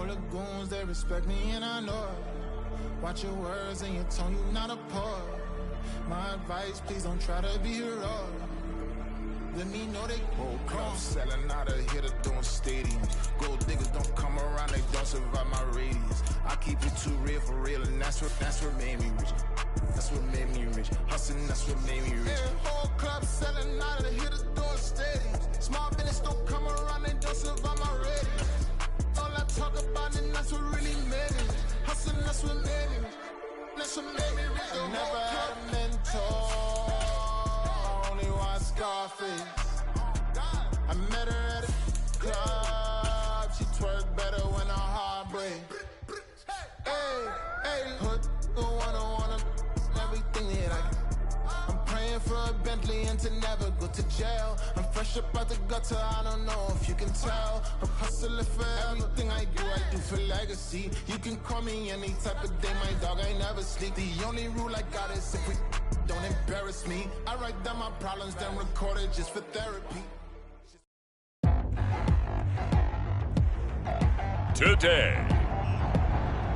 the goons, they respect me and I know it. Watch your words and your tone, you not a poet. My advice, please don't try to be heroic. Let me know they whole club selling out of here to doing stadiums. Gold diggers don't come around, they don't survive my radius. I keep it too real for real, and that's what made me rich. That's what made me rich. Hustling, that's what made me rich. Yeah, whole club selling out of here to doing stadiums. Small business don't come around, they don't survive my radius. All I talk about it, that's what really made me. Hustling, that's what made me rich. That's what made me rich. I never had a mentor. Scarface. I met her at a club. She twerk better when her heart break. Hey, hood the wanna everything that I'm praying for a Bentley and to never go to jail. I'm fresh up out the gutter, I don't know if you can tell. I'm hustling for everything I do for legacy. You can call me any type of day, my dog, I never sleep. The only rule I got is if we don't embarrass me. I write down my problems, then record it just for therapy. Today,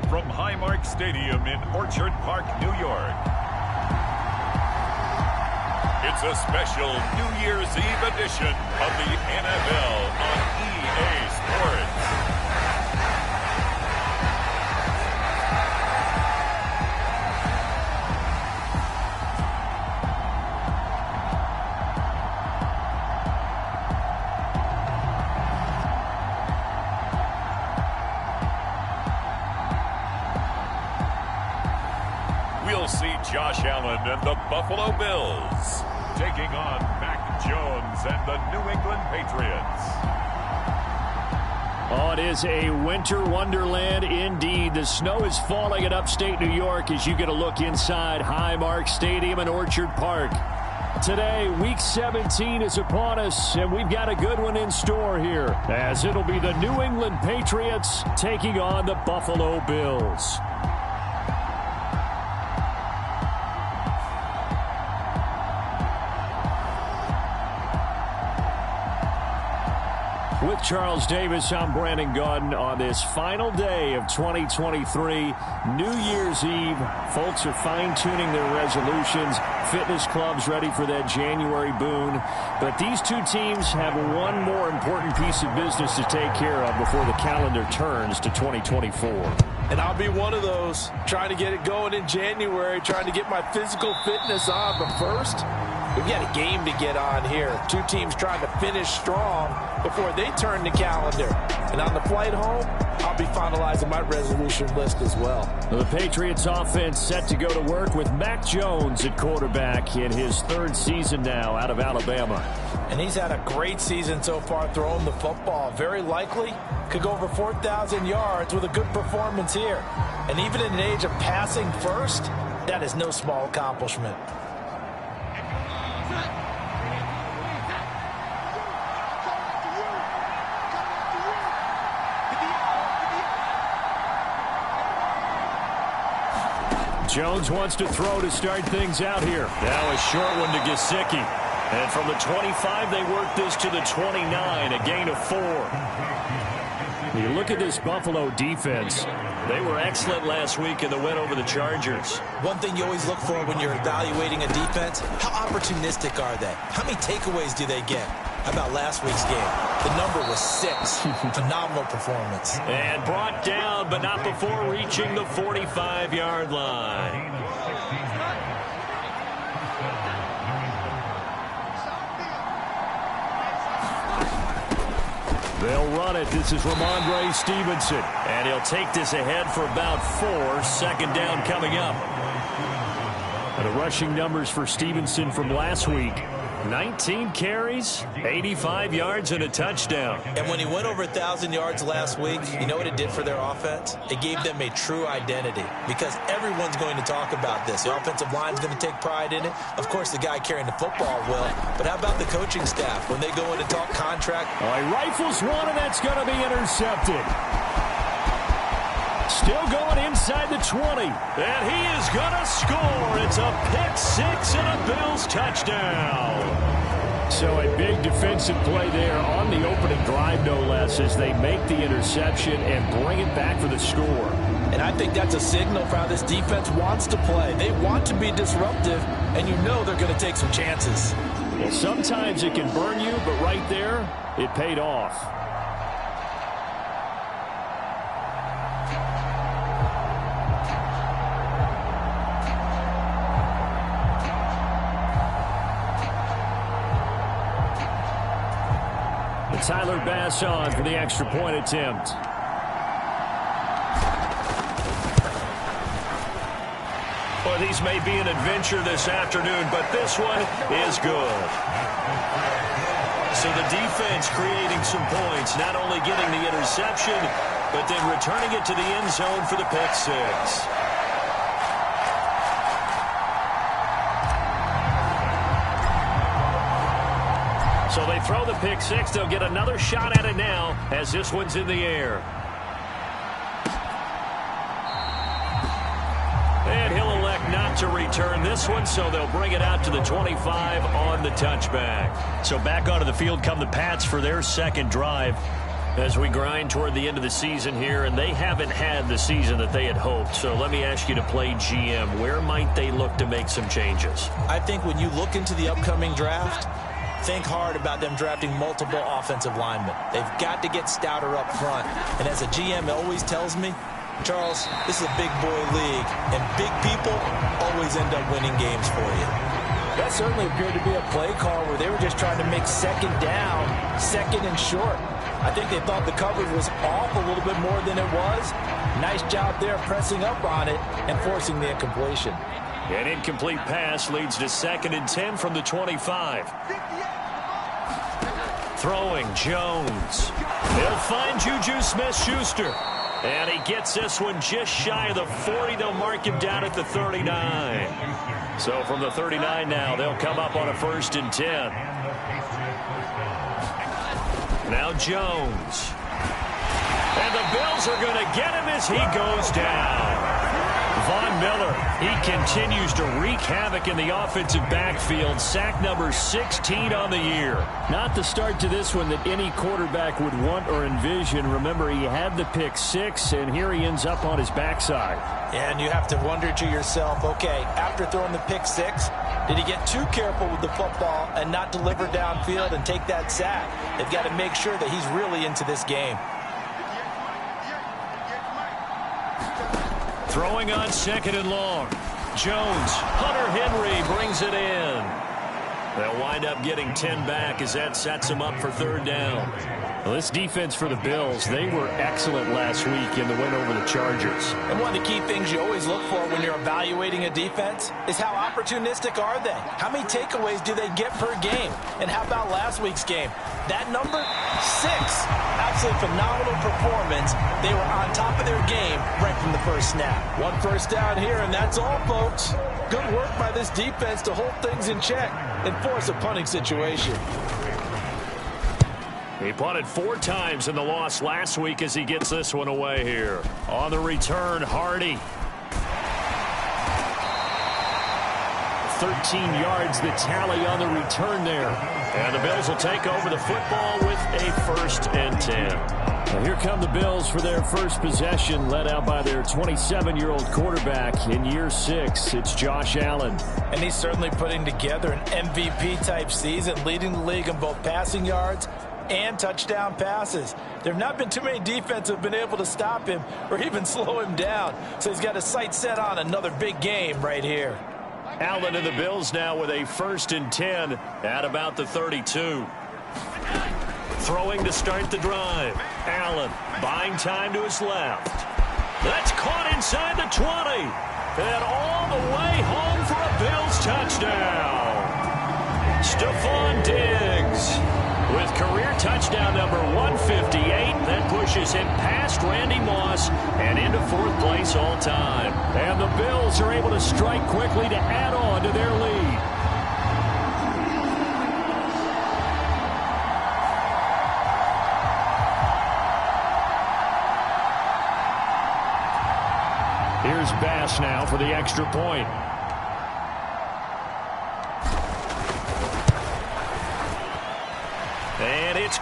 from Highmark Stadium in Orchard Park, New York, it's a special New Year's Eve edition of the NFL on EA Sports. We'll see Josh Allen and the Buffalo Bills taking on Mac Jones and the New England Patriots. Oh, it is a winter wonderland indeed. The snow is falling in upstate New York as you get a look inside Highmark Stadium in Orchard Park. Today, Week 17 is upon us, and we've got a good one in store here, as it'll be the New England Patriots taking on the Buffalo Bills. With Charles Davis, I'm Brandon Gaudin on this final day of 2023, New Year's Eve. Folks are fine-tuning their resolutions. Fitness clubs ready for that January boon. But these two teams have one more important piece of business to take care of before the calendar turns to 2024. And I'll be one of those, trying to get it going in January, trying to get my physical fitness on. But first, we've got a game to get on here. Two teams trying to finish strong before they turn the calendar. And on the flight home, I'll be finalizing my resolution list as well. The Patriots offense set to go to work with Mac Jones at quarterback in his third season now out of Alabama. And he's had a great season so far throwing the football. Very likely could go over 4,000 yards with a good performance here. And even in an age of passing first, that is no small accomplishment. Jones wants to throw to start things out here. Now a short one to Gesicki. And from the 25, they work this to the 29, a gain of 4. You look at this Buffalo defense. They were excellent last week in the win over the Chargers. One thing you always look for when you're evaluating a defense, how opportunistic are they? How many takeaways do they get? How about last week's game? The number was 6. Phenomenal performance. And brought down, but not before reaching the 45-yard line. They'll run it. This is Ramondre Stevenson. And he'll take this ahead for about 4. Second down coming up. And the rushing numbers for Stevenson from last week. 19 carries, 85 yards, and a touchdown. And when he went over 1,000 yards last week, you know what it did for their offense? It gave them a true identity because everyone's going to talk about this. The offensive line's going to take pride in it. Of course, the guy carrying the football will. But how about the coaching staff when they go in and talk contract? He rifles one, and that's going to be intercepted. Still going inside the 20. And he is going to score. It's a pick 6 and a Bills touchdown. So a big defensive play there on the opening drive, no less, as they make the interception and bring it back for the score. And I think that's a signal for how this defense wants to play. They want to be disruptive, and you know they're going to take some chances. Well, sometimes it can burn you, but right there, it paid off. Tyler Bass on for the extra point attempt. Well, these may be an adventure this afternoon, but this one is good. So the defense creating some points, not only getting the interception, but then returning it to the end zone for the pick six. So they throw the pick six. They'll get another shot at it now as this one's in the air. And he'll elect not to return this one, so they'll bring it out to the 25 on the touchback. So back onto the field come the Pats for their second drive as we grind toward the end of the season here, and they haven't had the season that they had hoped. So let me ask you to play GM. Where might they look to make some changes? I think when you look into the upcoming draft, think hard about them drafting multiple offensive linemen. They've got to get stouter up front. And as a GM always tells me, Charles, this is a big boy league, and big people always end up winning games for you. That certainly appeared to be a play call where they were just trying to make second down, second and short. I think they thought the coverage was off a little bit more than it was. Nice job there pressing up on it and forcing the incompletion. An incomplete pass leads to 2nd and 10 from the 25. Throwing, Jones. He'll find Juju Smith-Schuster. And he gets this one just shy of the 40. They'll mark him down at the 39. So from the 39 now, they'll come up on a 1st and 10. Now Jones. And the Bills are going to get him as he goes down. Von Miller, he continues to wreak havoc in the offensive backfield. Sack number 16 on the year. Not the start to this one that any quarterback would want or envision. Remember, he had the pick six, and here he ends up on his backside. And you have to wonder to yourself, okay, after throwing the pick six, did he get too careful with the football and not deliver downfield and take that sack? They've got to make sure that he's really into this game. Throwing on 2nd and long. Jones, Hunter Henry brings it in. They'll wind up getting 10 back as that sets them up for 3rd down. Well, this defense for the Bills, they were excellent last week in the win over the Chargers. And one of the key things you always look for when you're evaluating a defense is how opportunistic are they? How many takeaways do they get per game? And how about last week's game? That number, 6. Absolutely phenomenal performance. They were on top of their game right from the first snap. 1 first down here, and that's all, folks. Good work by this defense to hold things in check and force a punting situation. He punted 4 times in the loss last week as he gets this one away here. On the return, Hardy. 13 yards the tally on the return there. And the Bills will take over the football with a 1st and 10. Now here come the Bills for their first possession, led out by their 27-year-old quarterback in year 6. It's Josh Allen. And he's certainly putting together an MVP-type season, leading the league in both passing yards and touchdown passes. There have not been too many defenses that have been able to stop him or even slow him down. So he's got his sights set on another big game right here. Allen and the Bills now with a 1st and 10 at about the 32. Throwing to start the drive. Allen buying time to his left. That's caught inside the 20. And all the way home for a Bills touchdown. Stephon Diggs with career touchdown number 158. That pushes him past Randy Moss and into 4th place all time. And the Bills are able to strike quickly to add on to their lead. Here's Bass now for the extra point.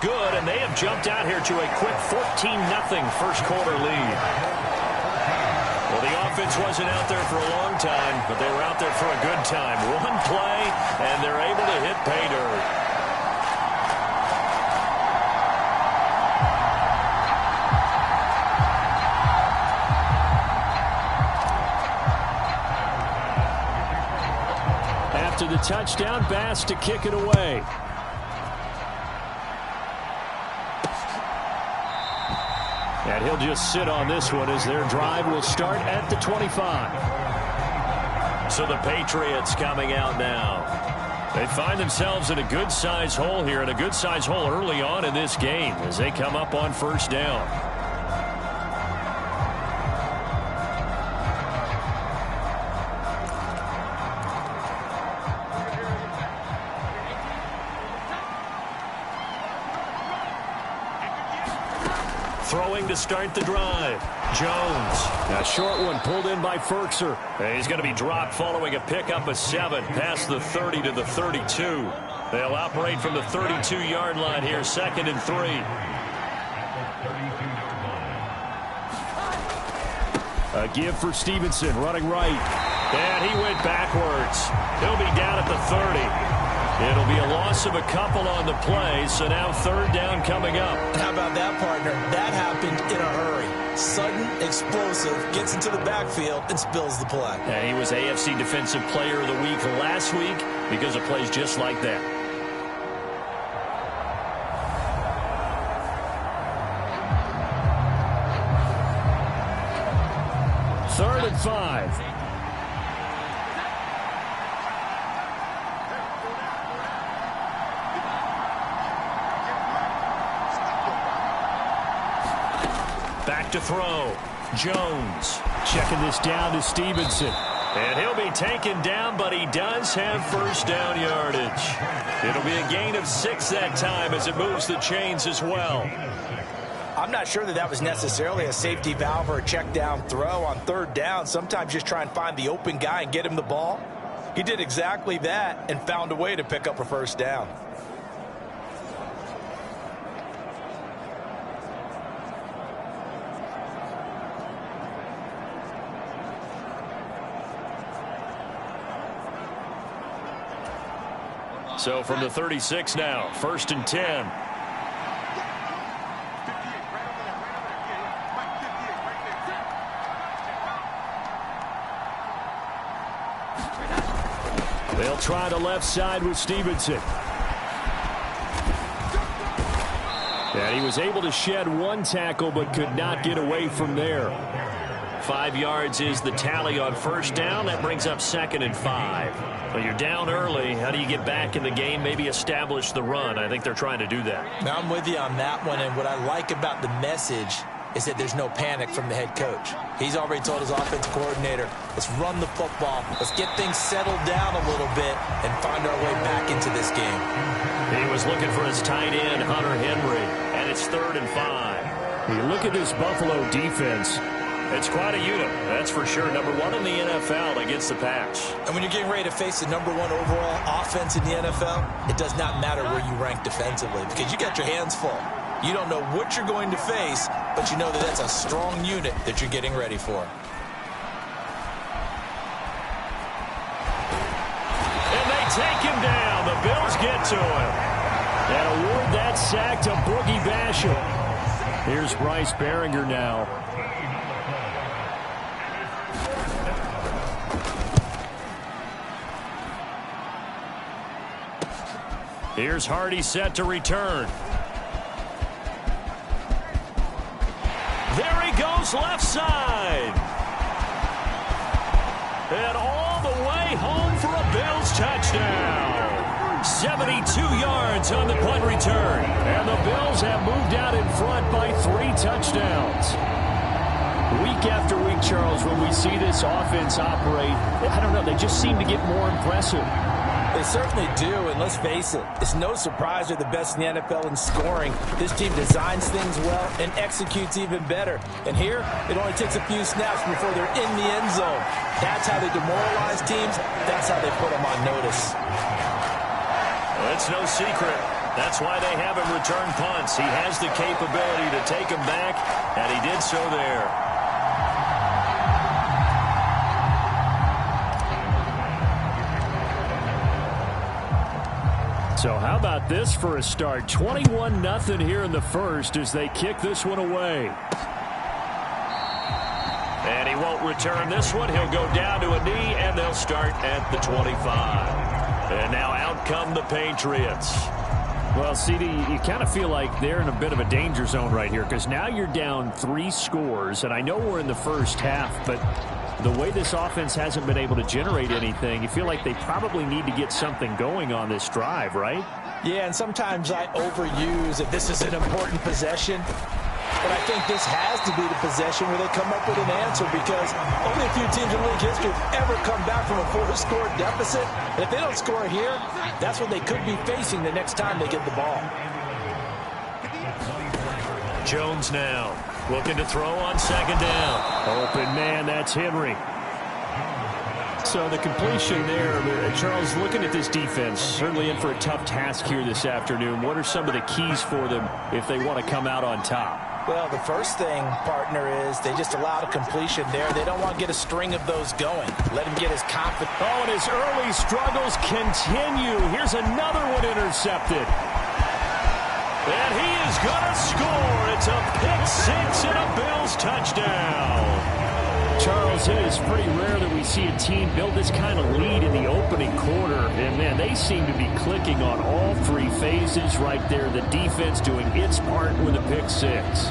good, and they have jumped out here to a quick 14-0 first quarter lead. Well, the offense wasn't out there for a long time, but they were out there for a good time. One play, and they're able to hit pay dirt. After the touchdown, Bass to kick it away. And he'll just sit on this one as their drive will start at the 25. So the Patriots coming out now. They find themselves in a good-sized hole here, and a good-sized hole early on in this game as they come up on first down. Throwing to start the drive. Jones. A short one pulled in by Ferkser. He's going to be dropped following a pickup of 7 past the 30 to the 32. They'll operate from the 32-yard line here, 2nd and 3. A give for Stevenson, running right. And he went backwards. He'll be down at the 30. It'll be a loss of a couple on the play, so now 3rd down coming up. How about that, partner? That happened in a hurry. Sudden, explosive, gets into the backfield, and spills the play. And he was AFC Defensive Player of the Week last week because of plays just like that. Third and 5. Back to throw. Jones checking this down to Stevenson. And he'll be taken down, but he does have first down yardage. It'll be a gain of 6 that time as it moves the chains as well. I'm not sure that was necessarily a safety valve or a check down throw on 3rd down. Sometimes just try and find the open guy and get him the ball. He did exactly that and found a way to pick up a first down. So from the 36 now, 1st and 10. They'll try the left side with Stevenson. And he was able to shed 1 tackle but could not get away from there. 5 yards is the tally on first down. That brings up 2nd and 5. Well, you're down early. How do you get back in the game? Maybe establish the run. I think they're trying to do that. Now, I'm with you on that one, and what I like about the message is that there's no panic from the head coach. He's already told his offensive coordinator, let's run the football, let's get things settled down a little bit and find our way back into this game. He was looking for his tight end, Hunter Henry, and it's 3rd and 5. You look at this Buffalo defense. It's quite a unit, that's for sure. Number 1 in the NFL against the pass. And when you're getting ready to face the number 1 overall offense in the NFL, it does not matter where you rank defensively because you got your hands full. You don't know what you're going to face, but you know that that's a strong unit that you're getting ready for. And they take him down. The Bills get to him. And award that sack to Boogie Basham. Here's Bryce Behringer now. Here's Hardy set to return. There he goes left side. And all the way home for a Bills touchdown. 72 yards on the punt return. And the Bills have moved out in front by 3 touchdowns. Week after week, Charles, when we see this offense operate, I don't know, they just seem to get more impressive. They certainly do, and let's face it, it's no surprise they're the best in the NFL in scoring. This team designs things well and executes even better. And here, it only takes a few snaps before they're in the end zone. That's how they demoralize teams. That's how they put them on notice. Well, it's no secret. That's why they have him return punts. He has the capability to take them back, and he did so there. So how about this for a start? 21-0 here in the first as they kick this one away. And he won't return this one. He'll go down to a knee, and they'll start at the 25. And now out come the Patriots. Well, CD, you kind of feel like they're in a bit of a danger zone right here because now you're down 3 scores, and I know we're in the first half, but the way this offense hasn't been able to generate anything, you feel like they probably need to get something going on this drive, right? Yeah, and sometimes I overuse that this is an important possession. But I think this has to be the possession where they come up with an answer because only a few teams in league history have ever come back from a 4-score deficit. And if they don't score here, that's what they could be facing the next time they get the ball. Jones now looking to throw on second down. Open man, that's Henry. So the completion there, Charles, looking at this defense, certainly in for a tough task here this afternoon. What are some of the keys for them if they want to come out on top? Well, the first thing, partner, is they just allowed a completion there. They don't want to get a string of those going. Let him get his confidence. Oh, and his early struggles continue. Here's another one intercepted. And he is going to score. It's a pick six and a Bills touchdown. Charles, it is pretty rare that we see a team build this kind of lead in the opening quarter. And, man, they seem to be clicking on all 3 phases right there. The defense doing its part with a pick six.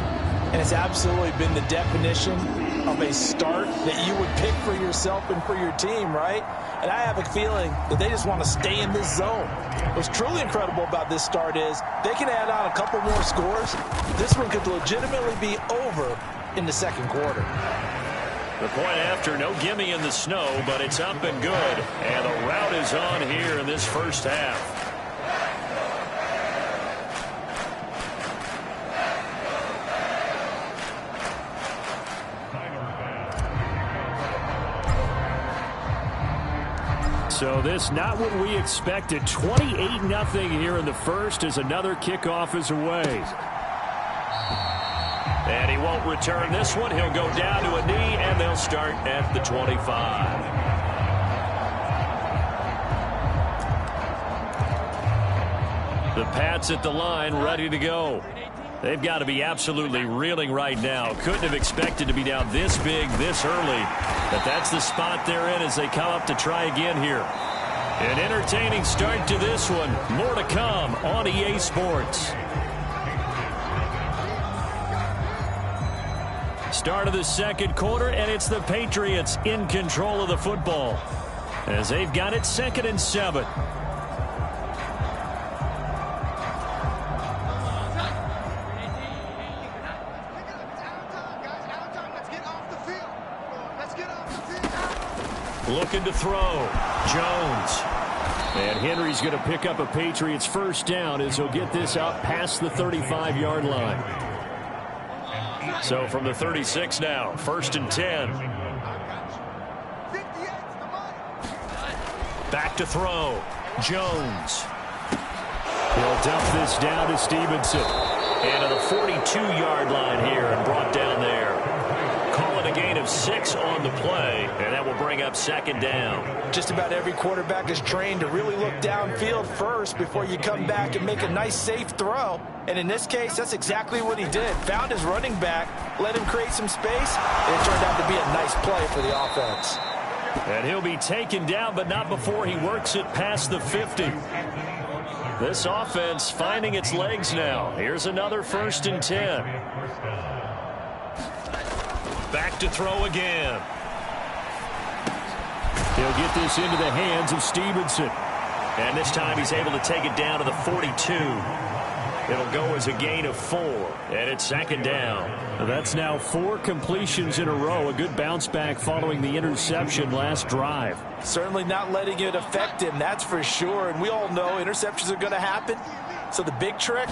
And it's absolutely been the definition of a start that you would pick for yourself and for your team, right? And I have a feeling that they just want to stay in this zone. What's truly incredible about this start is they can add on a couple more scores. This one could legitimately be over in the second quarter. The point after, no gimme in the snow, but it's up and good. And the route is on here in this first half. So this not what we expected. 28-0 here in the first as another kickoff is away. And he won't return this one. He'll go down to a knee, and they'll start at the 25. The Pats at the line, ready to go. They've got to be absolutely reeling right now. Couldn't have expected to be down this big, this early. But that's the spot they're in as they come up to try again here. An entertaining start to this one. More to come on EA Sports. Start of the second quarter, and it's the Patriots in control of the football as they've got it 2nd and 7. Looking to throw. Jones. And Henry's going to pick up a Patriots first down as he'll get this out past the 35-yard line. So from the 36 now, 1st and 10. Back to throw. Jones. He'll dump this down to Stevenson. And to the 42-yard line here and brought down there. Call it a gain of 6 on the play, and that will bring up 2nd down. Just about every quarterback is trained to really look downfield first before you come back and make a nice, safe throw. And in this case, that's exactly what he did. Found his running back, let him create some space, and it turned out to be a nice play for the offense. And he'll be taken down, but not before he works it past the 50. This offense finding its legs now. Here's another 1st and 10. Back to throw again. He'll get this into the hands of Stevenson. And this time he's able to take it down to the 42. It'll go as a gain of 4, and it's 2nd down. That's now 4 completions in a row. A good bounce back following the interception last drive. Certainly not letting it affect him, that's for sure. And we all know interceptions are going to happen. So the big trick,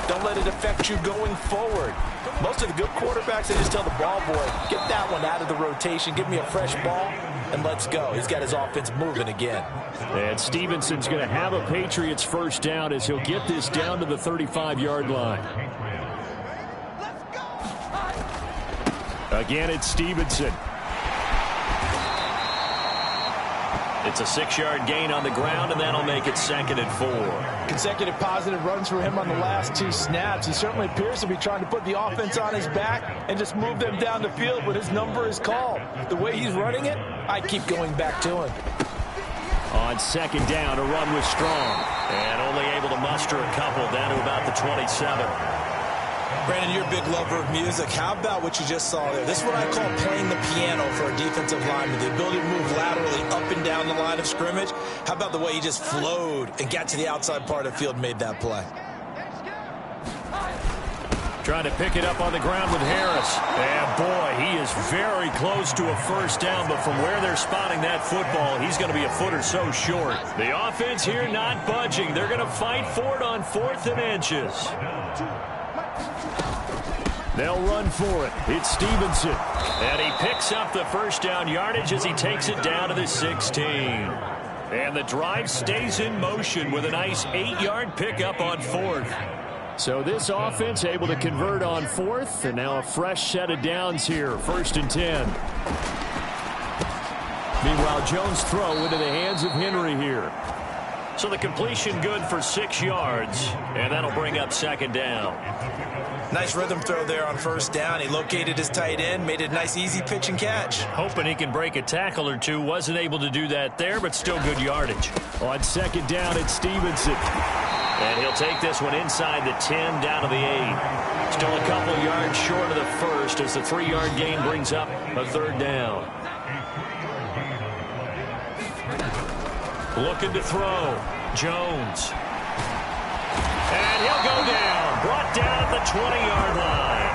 don't let it affect you going forward. Most of the good quarterbacks, they just tell the ball boy, get that one someone out of the rotation, give me a fresh ball, and let's go. He's got his offense moving again. And Stevenson's going to have a Patriots first down as he'll get this down to the 35-yard line. Again, it's Stevenson. It's a 6-yard gain on the ground, and that'll make it 2nd and 4. Consecutive positive runs for him on the last 2 snaps. He certainly appears to be trying to put the offense on his back and just move them down the field, but his number is called. The way he's running it, I keep going back to him. On 2nd down, a run was strong. And only able to muster a couple down to about the 27. Brandon, you're a big lover of music. How about what you just saw there? This is what I call playing the piano for a defensive lineman. The ability to move laterally up and down the line of scrimmage. How about the way he just flowed and got to the outside part of the field and made that play? Trying to pick it up on the ground with Harris. And boy, he is very close to a first down, but from where they're spotting that football, he's going to be a foot or so short. The offense here not budging. They're going to fight for it on 4th and inches. They'll run for it. It's Stevenson. And he picks up the first down yardage as he takes it down to the 16. And the drive stays in motion with a nice 8-yard pickup on 4th. So this offense able to convert on 4th, and now a fresh set of downs here, 1st and 10. Meanwhile, Jones' throw into the hands of Henry here. So the completion good for 6 yards, and that'll bring up 2nd down. Nice rhythm throw there on 1st down. He located his tight end, made it a nice easy pitch and catch. Hoping he can break a tackle or two. Wasn't able to do that there, but still good yardage. On 2nd down, it's Stevenson. And he'll take this one inside the 10 down to the 8. Still a couple yards short of the first as the 3-yard gain brings up a 3rd down. Looking to throw. Jones. And he'll go down. Brought down at the 20-yard line.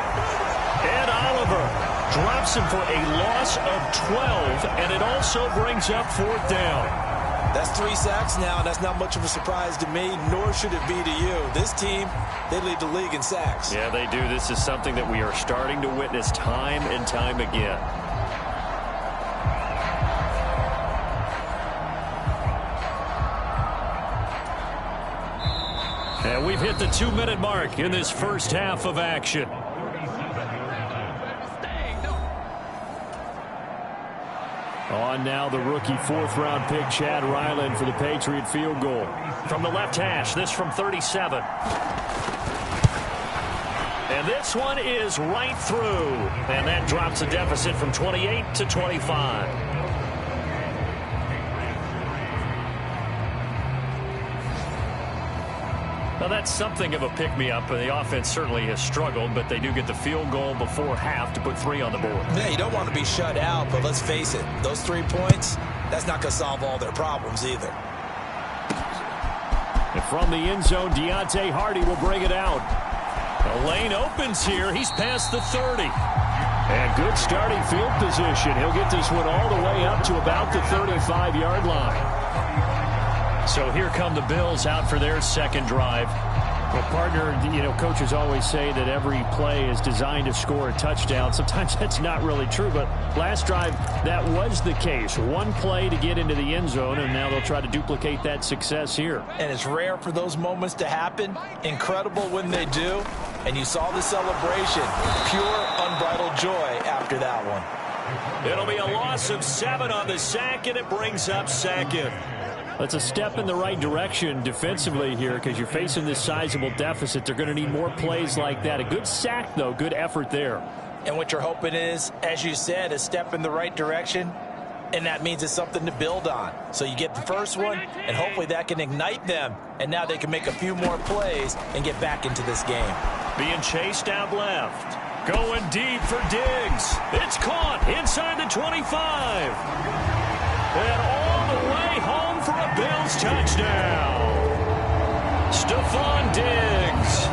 And Oliver drops him for a loss of 12, and it also brings up 4th down. That's 3 sacks now, and that's not much of a surprise to me, nor should it be to you. This team, they lead the league in sacks. Yeah, they do. This is something that we are starting to witness time and time again. And we've hit the 2-minute mark in this first half of action. On now the rookie 4th-round pick, Chad Ryland, for the Patriot field goal. From the left hash, this from 37. And this one is right through. And that drops the deficit from 28 to 25. Now, that's something of a pick-me-up. The offense certainly has struggled, but they do get the field goal before half to put 3 on the board. Yeah, you don't want to be shut out, but let's face it, those 3 points, that's not going to solve all their problems either. And from the end zone, Deontay Hardy will bring it out. The lane opens here. He's past the 30. And good starting field position. He'll get this one all the way up to about the 35-yard line. So here come the Bills out for their 2nd drive. Well, partner, coaches always say that every play is designed to score a touchdown. Sometimes that's not really true, but last drive, that was the case. 1 play to get into the end zone, and now they'll try to duplicate that success here. And it's rare for those moments to happen. Incredible when they do. And you saw the celebration. Pure, unbridled joy after that one. It'll be a loss of 7 on the sack, and it brings up 2nd. That's a step in the right direction defensively here because you're facing this sizable deficit. They're going to need more plays like that. A good sack, though. Good effort there. And what you're hoping is, as you said, a step in the right direction, and that means it's something to build on. So you get the first one, and hopefully that can ignite them, and now they can make a few more plays and get back into this game. Being chased out left. Going deep for Diggs. It's caught inside the 25. And all the way home for a Bills touchdown. Stephon Diggs.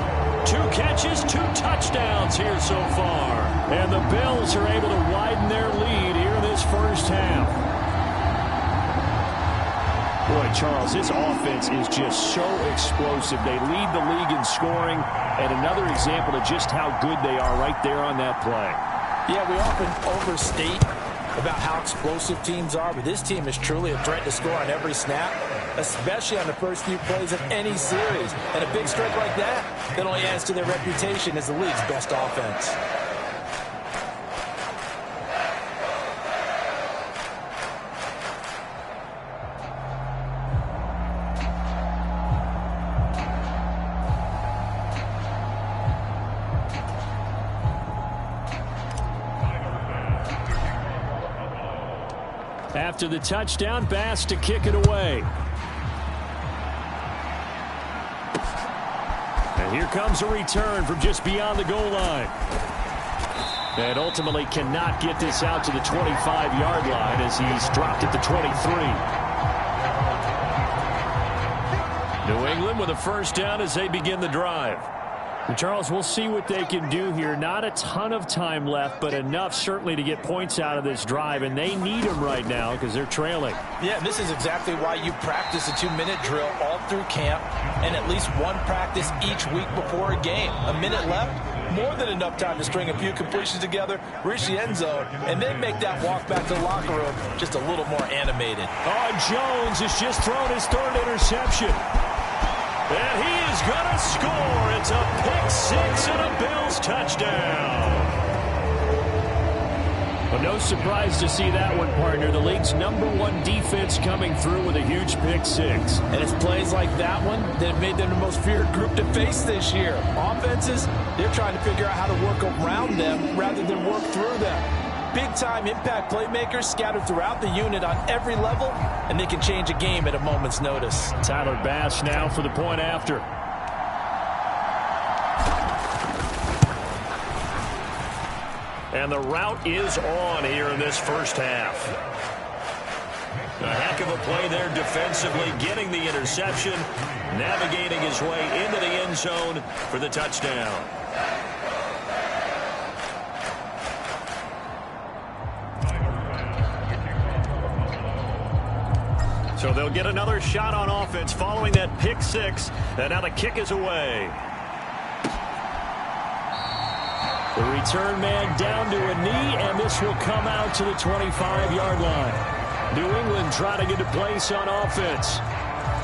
2 catches, 2 touchdowns here so far. And the Bills are able to widen their lead here in this first half. Boy, Charles, this offense is just so explosive. They lead the league in scoring, and another example of just how good they are right there on that play. Yeah, we often overstate about how explosive teams are, but this team is truly a threat to score on every snap, especially on the first few plays of any series. And a big strike like that only adds to their reputation as the league's best offense. After the touchdown, Bass to kick it away. And here comes a return from just beyond the goal line. And ultimately cannot get this out to the 25-yard line as he's dropped at the 23. New England with a first down as they begin the drive. And Charles, we'll see what they can do here. Not a ton of time left, but enough certainly to get points out of this drive, and they need them right now because they're trailing. Yeah, this is exactly why you practice a 2-minute drill all through camp and at least one practice each week before a game. A minute left, more than enough time to string a few completions together, reach the end zone, and then make that walk back to the locker room just a little more animated. Oh, Jones has just thrown his third interception. And he is going to score. It's a pick-6 and a Bills touchdown. Well, no surprise to see that one, partner. The league's #1 defense coming through with a huge pick-6. And it's plays like that one that have made them the most feared group to face this year. Offenses, they're trying to figure out how to work around them rather than work through them. Big-time impact playmakers scattered throughout the unit on every level, and they can change a game at a moment's notice. Tyler Bass now for the point after. And the route is on here in this first half. A heck of a play there defensively, getting the interception, navigating his way into the end zone for the touchdown. So they'll get another shot on offense following that pick-6. And now the kick is away. The return man down to a knee, and this will come out to the 25-yard line. New England trying to get a place on offense.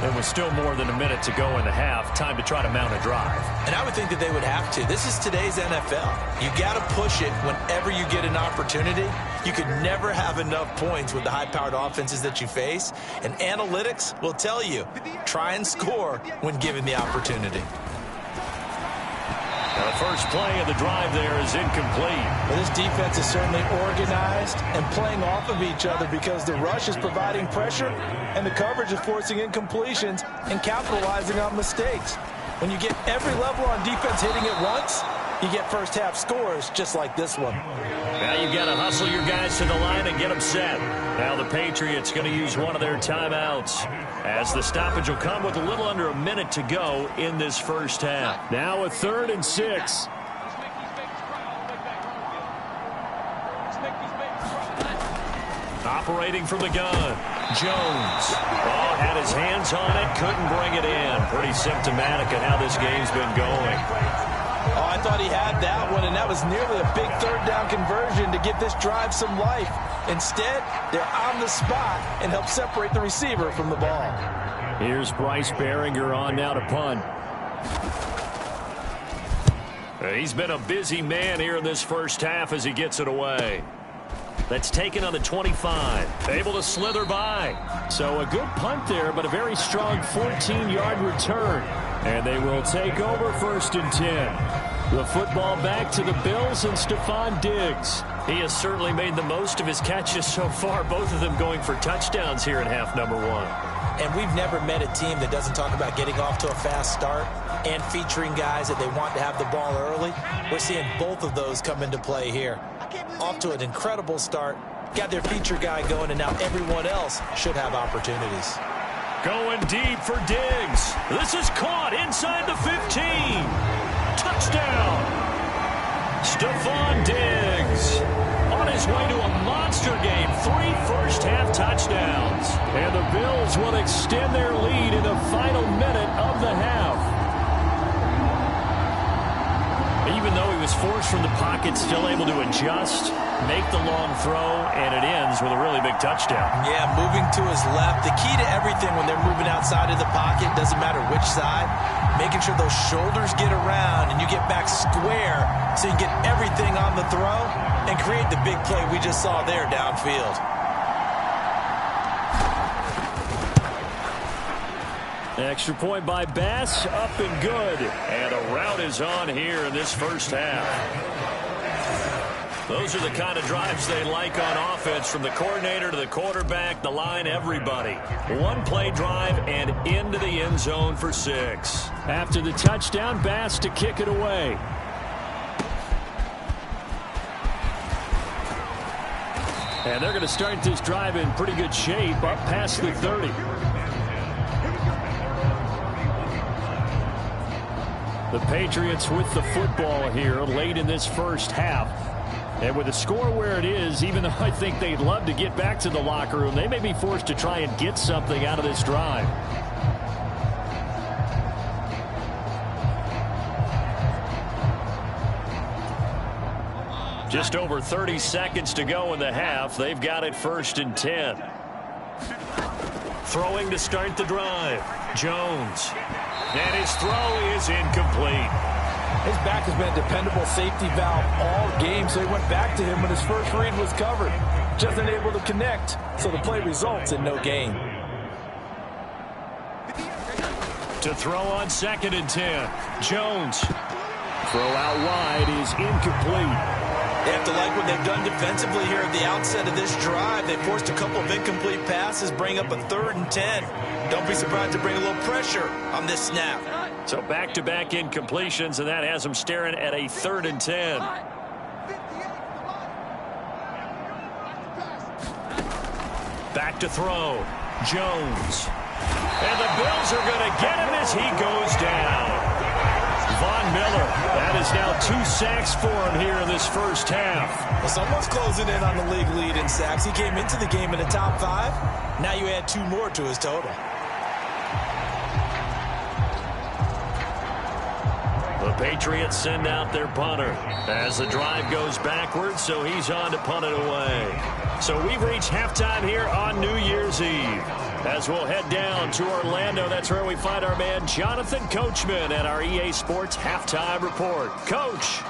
And with still more than a minute to go in the half, time to try to mount a drive. And I would think that they would have to. This is today's NFL. You got to push it whenever you get an opportunity. You could never have enough points with the high-powered offenses that you face. And analytics will tell you, try and score when given the opportunity. Now the first play of the drive there is incomplete. Well, this defense is certainly organized and playing off of each other because the rush is providing pressure and the coverage is forcing incompletions and capitalizing on mistakes. When you get every level on defense hitting it once, you get first-half scores just like this one. Now you got to hustle your guys to the line and get them set. Now the Patriots going to use one of their timeouts as the stoppage will come with a little under a minute to go in this first half. Now a 3rd and 6. Operating from the gun. Jones. Oh, had his hands on it, couldn't bring it in. Pretty symptomatic of how this game's been going. Oh, I thought he had that one, and that was nearly a big 3rd down conversion to give this drive some life. Instead, they're on the spot and help separate the receiver from the ball. Here's Bryce Behringer on now to punt. He's been a busy man here in this first half as he gets it away. That's taken on the 25. Able to slither by. So a good punt there, but a very strong 14-yard return. And they will take over 1st and 10. The football back to the Bills and Stephon Diggs. He has certainly made the most of his catches so far, both of them going for touchdowns here in half number 1. And we've never met a team that doesn't talk about getting off to a fast start and featuring guys that they want to have the ball early. We're seeing both of those come into play here. Off to an incredible start, got their feature guy going, and now everyone else should have opportunities. Going deep for Diggs. This is caught inside the 15. Touchdown. Stephon Diggs on his way to a monster game. 3 first-half touchdowns. And the Bills will extend their lead in the final minute of the half. Even though he was forced from the pocket, still able to adjust, make the long throw, and it ends with a really big touchdown. Yeah, moving to his left. The key to everything when they're moving outside of the pocket, doesn't matter which side, making sure those shoulders get around and you get back square so you get everything on the throw and create the big play we just saw there downfield. Extra point by Bass, up and good. And a rout is on here in this first half. Those are the kind of drives they like on offense, from the coordinator to the quarterback, the line, everybody. One-play drive and into the end zone for 6. After the touchdown, Bass to kick it away. And they're going to start this drive in pretty good shape, up past the 30. The Patriots with the football here late in this first half. And with the score where it is, even though I think they'd love to get back to the locker room, they may be forced to try and get something out of this drive. Just over 30 seconds to go in the half. They've got it 1st and 10. Throwing to start the drive. Jones. And his throw is incomplete. His back has been a dependable safety valve all game, so he went back to him when his first read was covered. Just unable to connect, so the play results in no gain. To throw on 2nd and 10. Jones. Throw out wide is incomplete. They have to like what they've done defensively here at the outset of this drive. They forced a couple of incomplete passes, bring up a 3rd and 10. Don't be surprised to bring a little pressure on this snap. So back-to-back incompletions, and that has them staring at a 3rd and 10. Back to throw. Jones. And the Bills are going to get him as he goes down. Von Miller, that is now 2 sacks for him here in this first half. Well, someone's closing in on the league lead in sacks. He came into the game in the top 5. Now you add 2 more to his total. The Patriots send out their punter as the drive goes backwards, so he's on to punt it away. So we've reached halftime here on New Year's Eve. As we'll head down to Orlando, that's where we find our man Jonathan Coachman at our EA Sports Halftime Report. Coach.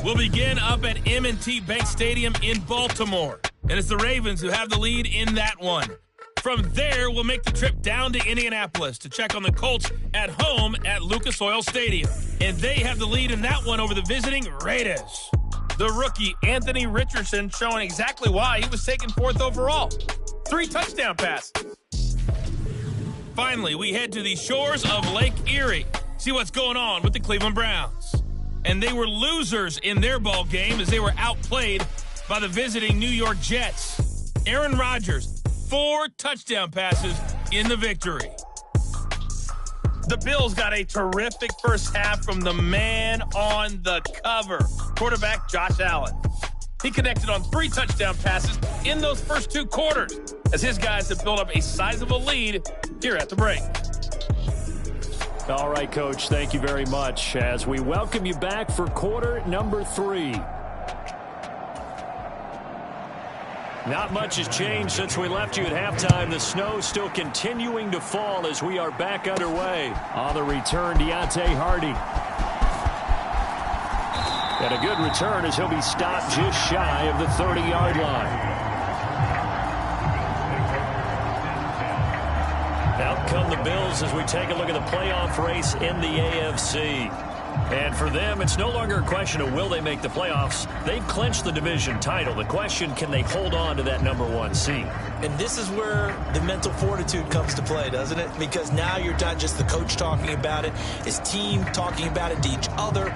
We'll begin up at M&T Bank Stadium in Baltimore. And it's the Ravens who have the lead in that one. From there, we'll make the trip down to Indianapolis to check on the Colts at home at Lucas Oil Stadium. And they have the lead in that one over the visiting Raiders. The rookie Anthony Richardson showing exactly why he was taken 4th overall. 3 touchdown passes. Finally, we head to the shores of Lake Erie. See what's going on with the Cleveland Browns. And they were losers in their ball game as they were outplayed by the visiting New York Jets. Aaron Rodgers, 4 touchdown passes in the victory. The Bills got a terrific first half from the man on the cover, quarterback Josh Allen. He connected on 3 touchdown passes in those first 2 quarters as his guys have built up a sizable lead here at the break. All right, Coach, thank you very much as we welcome you back for quarter number 3. Not much has changed since we left you at halftime. The snow still continuing to fall as we are back underway. On the return, Deontay Hardy. And a good return as he'll be stopped just shy of the 30-yard line. Out come the Bills as we take a look at the playoff race in the AFC. And for them, it's no longer a question of will they make the playoffs. They've clinched the division title. The question, can they hold on to that #1 seed? And this is where the mental fortitude comes to play, doesn't it? Because now you're not just the coach talking about it, it's team talking about it to each other.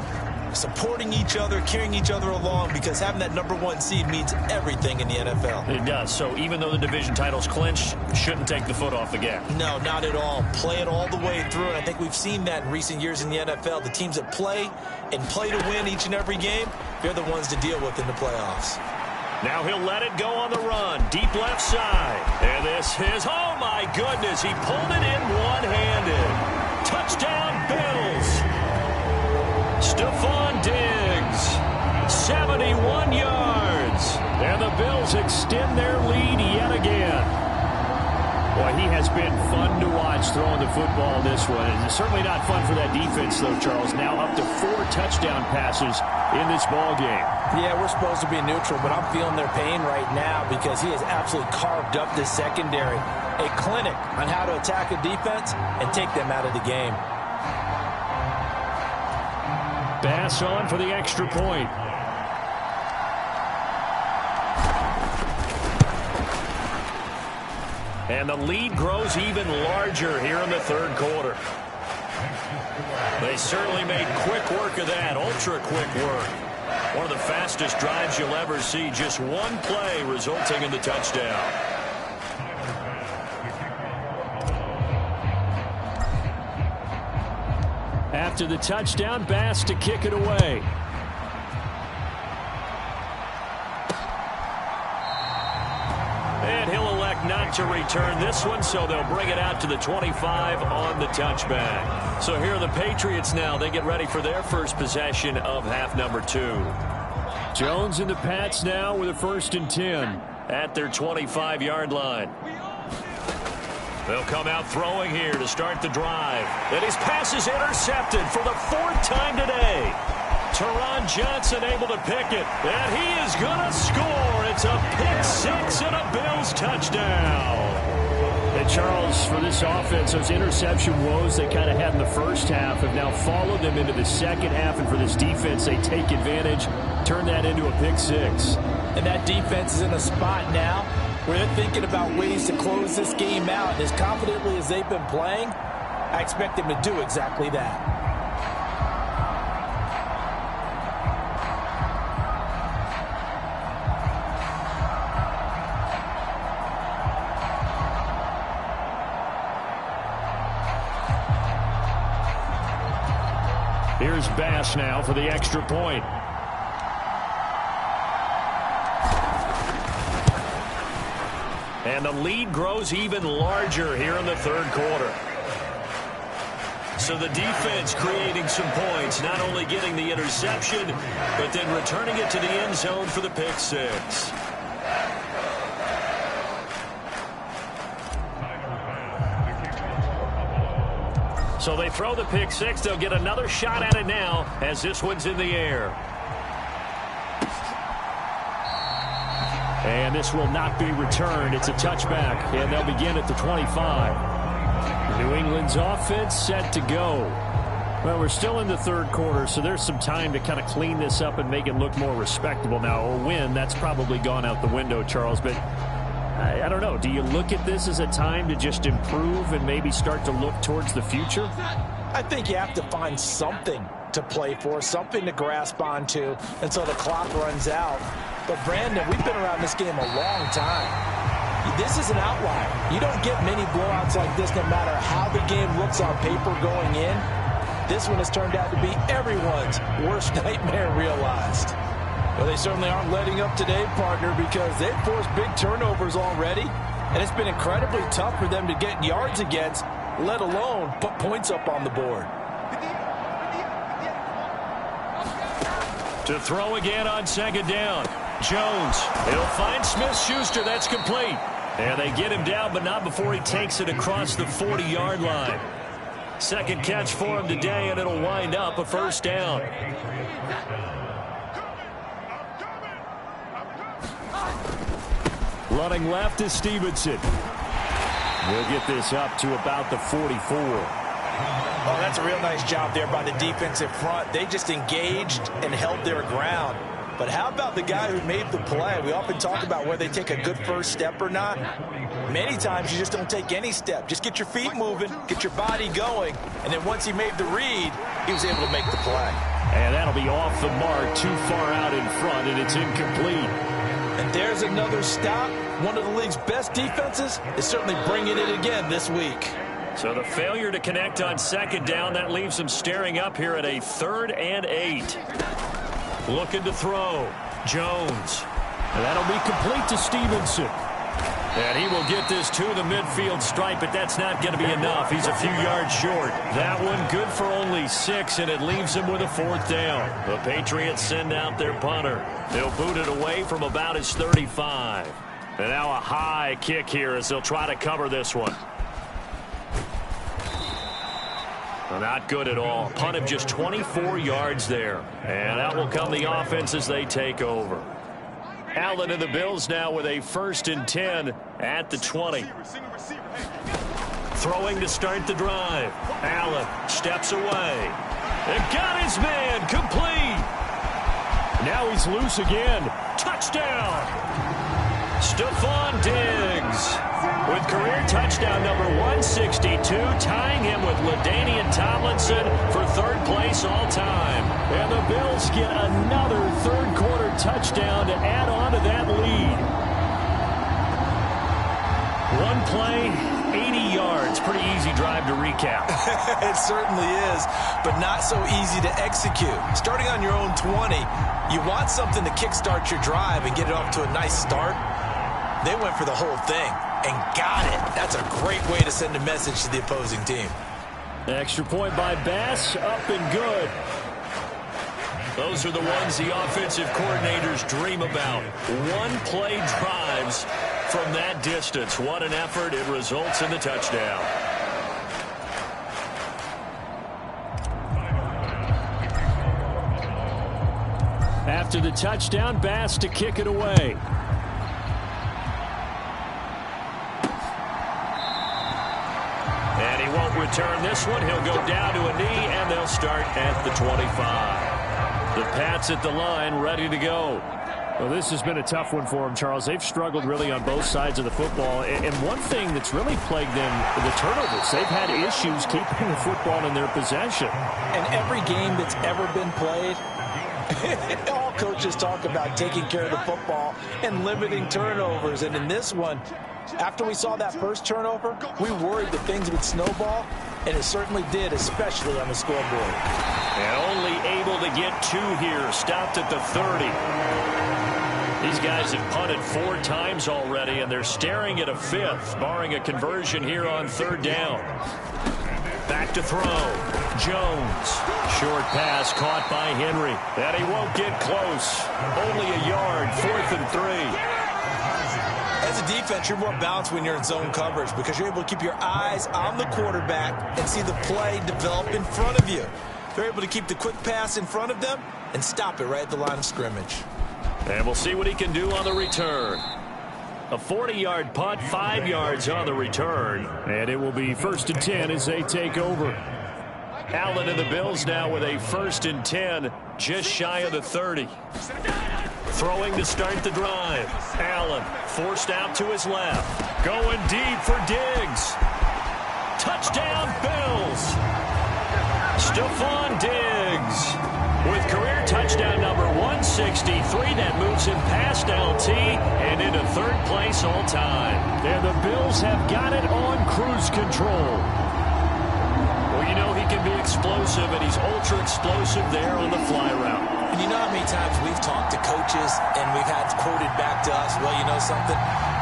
supporting each other, carrying each other along, because having that #1 seed means everything in the NFL. It does. So even though the division title's clinched, shouldn't take the foot off the gas. No, not at all. Play it all the way through, and I think we've seen that in recent years in the NFL. The teams that play and play to win each and every game, they're the ones to deal with in the playoffs. Now he'll let it go on the run. Deep left side. And this is, oh my goodness, he pulled it in one-handed. Touchdown, Bills. Stephon Diggs, 71 yards. And the Bills extend their lead yet again. Boy, he has been fun to watch throwing the football this one. And it's certainly not fun for that defense, though, Charles. Now up to 4 touchdown passes in this ball game. Yeah, we're supposed to be neutral, but I'm feeling their pain right now because he has absolutely carved up this secondary. A clinic on how to attack a defense and take them out of the game. Bass on for the extra point. And the lead grows even larger here in the third quarter. They certainly made quick work of that, ultra-quick work. One of the fastest drives you'll ever see, just one play resulting in the touchdown. After the touchdown, Bass to kick it away. And he'll elect not to return this one, so they'll bring it out to the 25 on the touchback. So here are the Patriots now. They get ready for their first possession of half number 2. Jones and the Pats now with a 1st and 10 at their 25-yard line. They'll come out throwing here to start the drive. And his pass is intercepted for the 4th time today. Teron Johnson able to pick it. And he is going to score. It's a pick 6 and a Bills touchdown. And Charles, for this offense, those interception woes they kind of had in the first half have now followed them into the second half. And for this defense, they take advantage, turn that into a pick 6. And that defense is in a spot now where they're thinking about ways to close this game out. And as confidently as they've been playing, I expect them to do exactly that. Here's Bass now for the extra point. And the lead grows even larger here in the third quarter. So the defense creating some points, not only getting the interception, but then returning it to the end zone for the pick 6. So they throw the pick 6. They'll get another shot at it now as this one's in the air. And this will not be returned. It's a touchback, and they'll begin at the 25. New England's offense set to go. Well, we're still in the third quarter, so there's some time to kind of clean this up and make it look more respectable. Now, a win, that's probably gone out the window, Charles, but I don't know. Do you look at this as a time to just improve and maybe start to look towards the future? I think you have to find something to play for, something to grasp onto until the clock runs out. But, Brandon, we've been around this game a long time. This is an outlier. You don't get many blowouts like this no matter how the game looks on paper going in. This one has turned out to be everyone's worst nightmare realized. Well, they certainly aren't letting up today, partner, because they've forced big turnovers already, and it's been incredibly tough for them to get yards against, let alone put points up on the board. To throw again on second down. Jones, he'll find Smith-Schuster. That's complete. And they get him down, but not before he takes it across the 40-yard line. Second catch for him today, and it'll wind up a first down. Running left is Stevenson. We'll get this up to about the 44. Oh, that's a real nice job there by the defensive front. They just engaged and held their ground. But how about the guy who made the play? We often talk about whether they take a good first step or not. Many times you just don't take any step. Just get your feet moving, get your body going, and then once he made the read, he was able to make the play. And that'll be off the mark, too far out in front, and it's incomplete. And there's another stop. One of the league's best defenses is certainly bringing it again this week. So the failure to connect on second down, that leaves him staring up here at a 3rd and 8. Looking to throw. Jones. And that'll be complete to Stevenson. And he will get this to the midfield stripe, but that's not going to be enough. He's a few yards short. That one good for only 6, and it leaves him with a 4th down. The Patriots send out their punter. They'll boot it away from about his 35. And now a high kick here as they'll try to cover this one. Well, not good at all. Punt of just 24 yards there. And out will come the offense as they take over. Allen and the Bills now with a 1st and 10 at the 20. Throwing to start the drive. Allen steps away. And got his man complete. Now he's loose again. Touchdown. Stephon Diggs with career touchdown number 162, tying him with LaDainian Tomlinson for 3rd place all time. And the Bills get another 3rd quarter touchdown to add on to that lead. One play, 80 yards. Pretty easy drive to recap. It certainly is, but not so easy to execute. Starting on your own 20, you want something to kickstart your drive and get it off to a nice start. They went for the whole thing and got it. That's a great way to send a message to the opposing team. Extra point by Bass, up and good. Those are the ones the offensive coordinators dream about. One-play drives from that distance. What an effort. It results in the touchdown. After the touchdown, Bass to kick it away. And he won't return this one. He'll go down to a knee, and they'll start at the 25. The Pats at the line, ready to go. Well, this has been a tough one for them, Charles. They've struggled really on both sides of the football. And one thing that's really plagued them, the turnovers. They've had issues keeping the football in their possession. And every game that's ever been played, all coaches talk about taking care of the football and limiting turnovers. And in this one, after we saw that first turnover, we worried that things would snowball, and it certainly did, especially on the scoreboard. And only able to get 2 here, stopped at the 30. These guys have punted 4 times already, and they're staring at a 5th, barring a conversion here on 3rd down. Back to throw. Jones. Short pass caught by Henry. And he won't get close. Only a yard, 4th and 3. As a defense, you're more balanced when you're in zone coverage because you're able to keep your eyes on the quarterback and see the play develop in front of you. They're able to keep the quick pass in front of them and stop it right at the line of scrimmage. And we'll see what he can do on the return. A 40-yard punt, 5 yards on the return. And it will be 1st and 10 as they take over. Allen and the Bills now with a 1st and 10, just shy of the 30. Throwing to start the drive. Allen forced out to his left. Going deep for Diggs. Touchdown, Bills. Stephon Diggs with career touchdown number 163. That moves him past LT and into 3rd place all time. And the Bills have got it on cruise control. Well, you know he can be explosive, and he's ultra explosive there on the fly route. And you know how many times we've talked to coaches and we've had quoted back to us, well, you know something?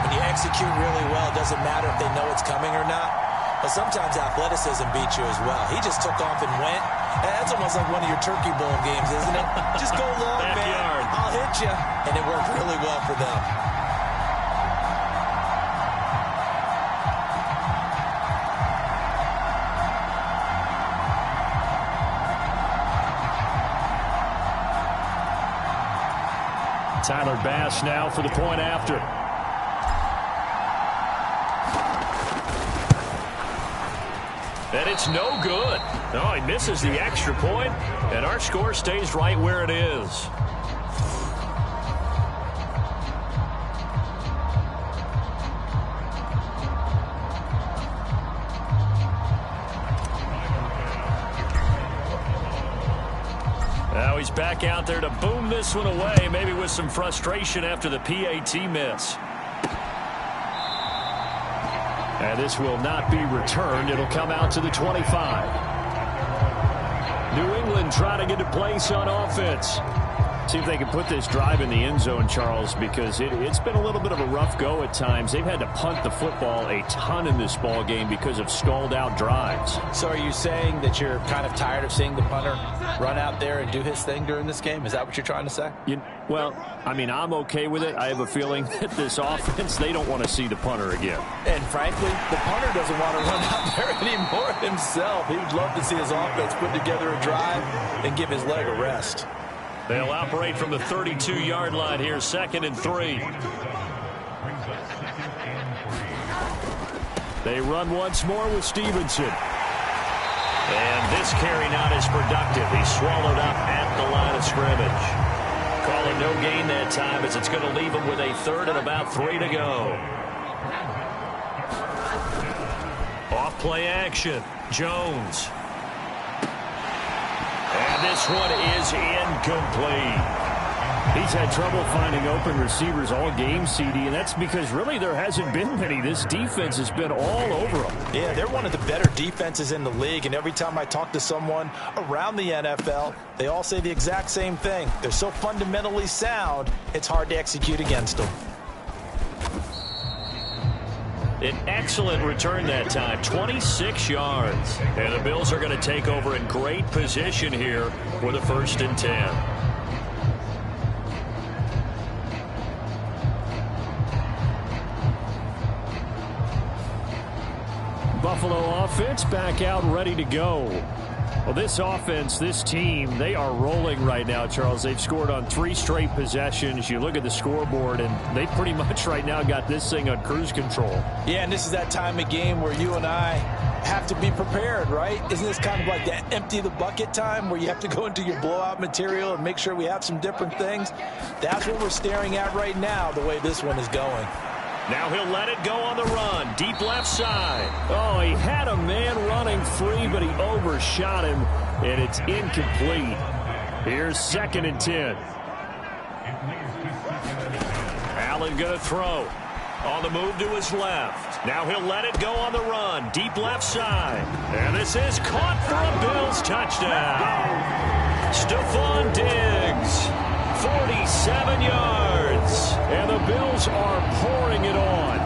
When you execute really well, it doesn't matter if they know it's coming or not. But sometimes athleticism beats you as well. He just took off and went. That's almost like one of your Turkey Bowl games, isn't it? Just go long, man. I'll hit you. And it worked really well for them. Tyler Bass now for the point after. And it's no good. Oh, he misses the extra point, and our score stays right where it is. Now he's back out there to boom this one away, maybe with some frustration after the PAT miss. And this will not be returned. It'll come out to the 25. New England trying to get a place on offense. See if they can put this drive in the end zone, Charles, because it's been a little bit of a rough go at times. They've had to punt the football a ton in this ball game because of stalled-out drives. So are you saying that you're kind of tired of seeing the punter run out there and do his thing during this game? Is that what you're trying to say? Well, I mean, I'm okay with it. I have a feeling that this offense, they don't want to see the punter again. And frankly, the punter doesn't want to run out there anymore himself. He would love to see his offense put together a drive and give his leg a rest. They'll operate from the 32-yard line here, 2nd and 3. They run once more with Stevenson. And this carry not as productive. He's swallowed up at the line of scrimmage. Call it no gain that time as it's going to leave him with a 3rd and about 3 to go. Off play action. Jones. And this one is incomplete. He's had trouble finding open receivers all game, CD, and that's because really there hasn't been many. This defense has been all over them. Yeah, they're one of the better defenses in the league, and every time I talk to someone around the NFL, they all say the exact same thing. They're so fundamentally sound, it's hard to execute against them. An excellent return that time, 26 yards. And the Bills are going to take over in great position here with a 1st and 10. Buffalo offense back out ready to go. Well, this offense, this team, they are rolling right now, Charles. They've scored on 3 straight possessions. You look at the scoreboard, and they pretty much right now got this thing on cruise control. Yeah, and this is that time of game where you and I have to be prepared, right? Isn't this kind of like that empty the bucket time where you have to go into your blowout material and make sure we have some different things? That's what we're staring at right now, the way this one is going. Now he'll let it go on the run. Deep left side. Oh, he had a man running free, but he overshot him, and it's incomplete. Here's 2nd and 10. Allen going to throw. On the move to his left. Now he'll let it go on the run. Deep left side. And this is caught for a Bills touchdown. Stephon Diggs. 47 yards. And the Bills are pouring it on.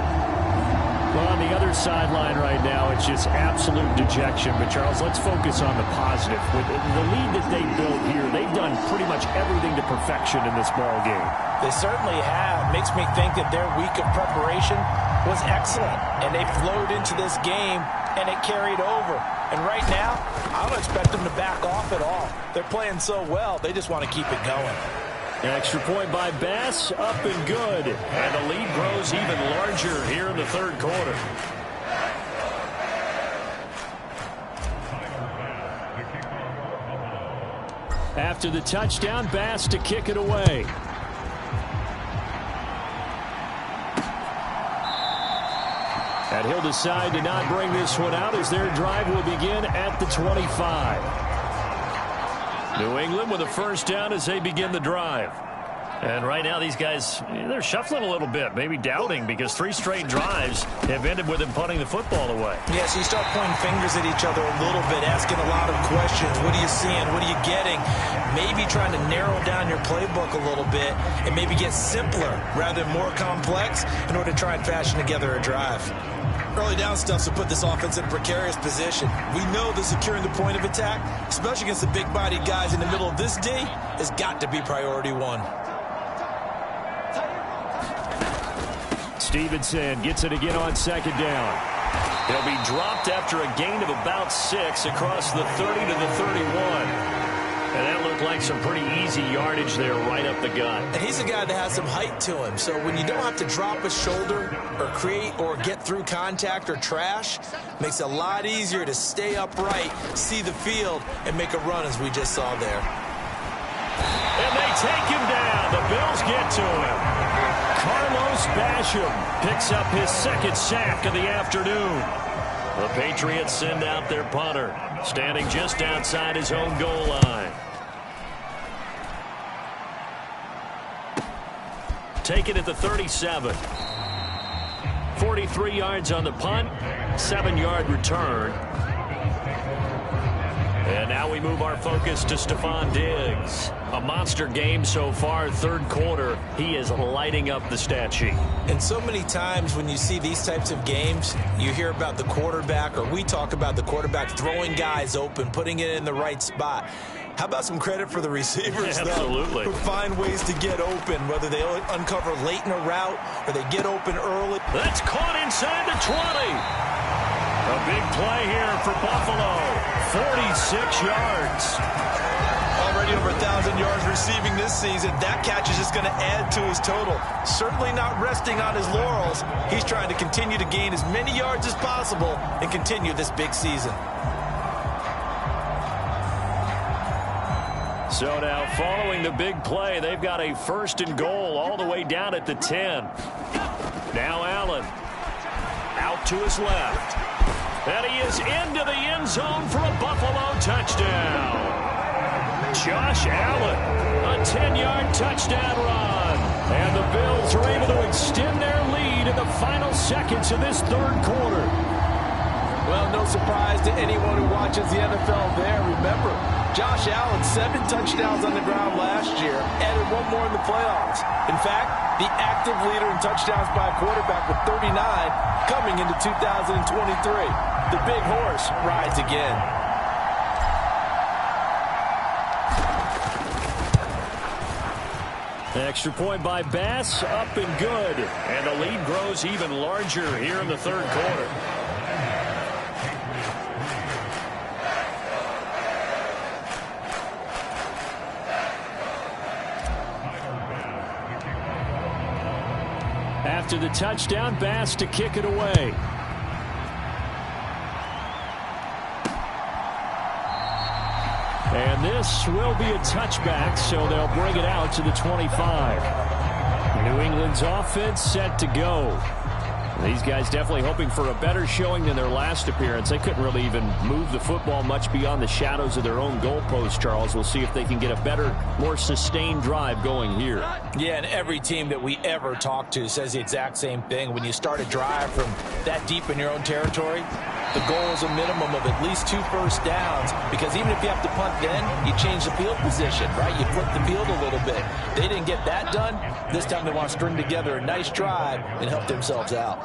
Well, on the other sideline right now, it's just absolute dejection. But, Charles, let's focus on the positive. With the lead that they built here, they've done pretty much everything to perfection in this ball game. They certainly have. Makes me think that their week of preparation was excellent. And they flowed into this game, and it carried over. And right now, I don't expect them to back off at all. They're playing so well, they just want to keep it going. An extra point by Bass, up and good. And the lead grows even larger here in the 3rd quarter. After the touchdown, Bass to kick it away. And he'll decide to not bring this one out as their drive will begin at the 25. New England with a 1st down as they begin the drive. And right now these guys, they're shuffling a little bit, maybe doubting, because 3 straight drives have ended with them punting the football away. Yeah, so you start pointing fingers at each other a little bit, asking a lot of questions. What are you seeing? What are you getting? Maybe trying to narrow down your playbook a little bit and maybe get simpler rather than more complex in order to try and fashion together a drive. Early down stuff to put this offense in a precarious position. We know that securing the point of attack, especially against the big-bodied guys in the middle of this D, has got to be priority 1. Stevenson gets it again on 2nd down. He'll be dropped after a gain of about 6 across the 30 to the 31. And that looked like some pretty easy yardage there right up the gut. And he's a guy that has some height to him. So when you don't have to drop a shoulder or create or get through contact or trash, makes it a lot easier to stay upright, see the field, and make a run as we just saw there. And they take him down. The Bills get to him. Carlos Basham picks up his 2nd sack of the afternoon. The Patriots send out their punter, standing just outside his own goal line. Take it at the 37. 43 yards on the punt, 7-yard return. And now we move our focus to Stephon Diggs. A monster game so far, third quarter. He is lighting up the stat sheet. And so many times when you see these types of games, you hear about the quarterback, or we talk about the quarterback throwing guys open, putting it in the right spot. How about some credit for the receivers, Absolutely. though, who find ways to get open, whether they uncover late in a route or they get open early. That's caught inside the 20. A big play here for Buffalo. 46 yards. Already over 1,000 yards receiving this season. That catch is just going to add to his total. Certainly not resting on his laurels. He's trying to continue to gain as many yards as possible and continue this big season. So now following the big play, they've got a 1st and goal all the way down at the 10. Now Allen out to his left. And he is into the end zone for a Buffalo touchdown. Josh Allen, a 10-yard touchdown run. And the Bills are able to extend their lead in the final seconds of this third quarter. Well, no surprise to anyone who watches the NFL there. Remember, Josh Allen, 7 touchdowns on the ground last year, added 1 more in the playoffs. In fact, the active leader in touchdowns by a quarterback with 39 coming into 2023. The big horse rides again. Extra point by Bass, up and good. And the lead grows even larger here in the third quarter. After the touchdown, Bass to kick it away. And this will be a touchback, so they'll bring it out to the 25. New England's offense set to go. These guys definitely hoping for a better showing than their last appearance. They couldn't really even move the football much beyond the shadows of their own goalpost, Charles. We'll see if they can get a better, more sustained drive going here. Yeah, and every team that we ever talk to says the exact same thing. When you start a drive from that deep in your own territory, the goal is a minimum of at least 2 first downs, because even if you have to punt then, you change the field position, right? You flip the field a little bit. They didn't get that done. This time they want to string together a nice drive and help themselves out.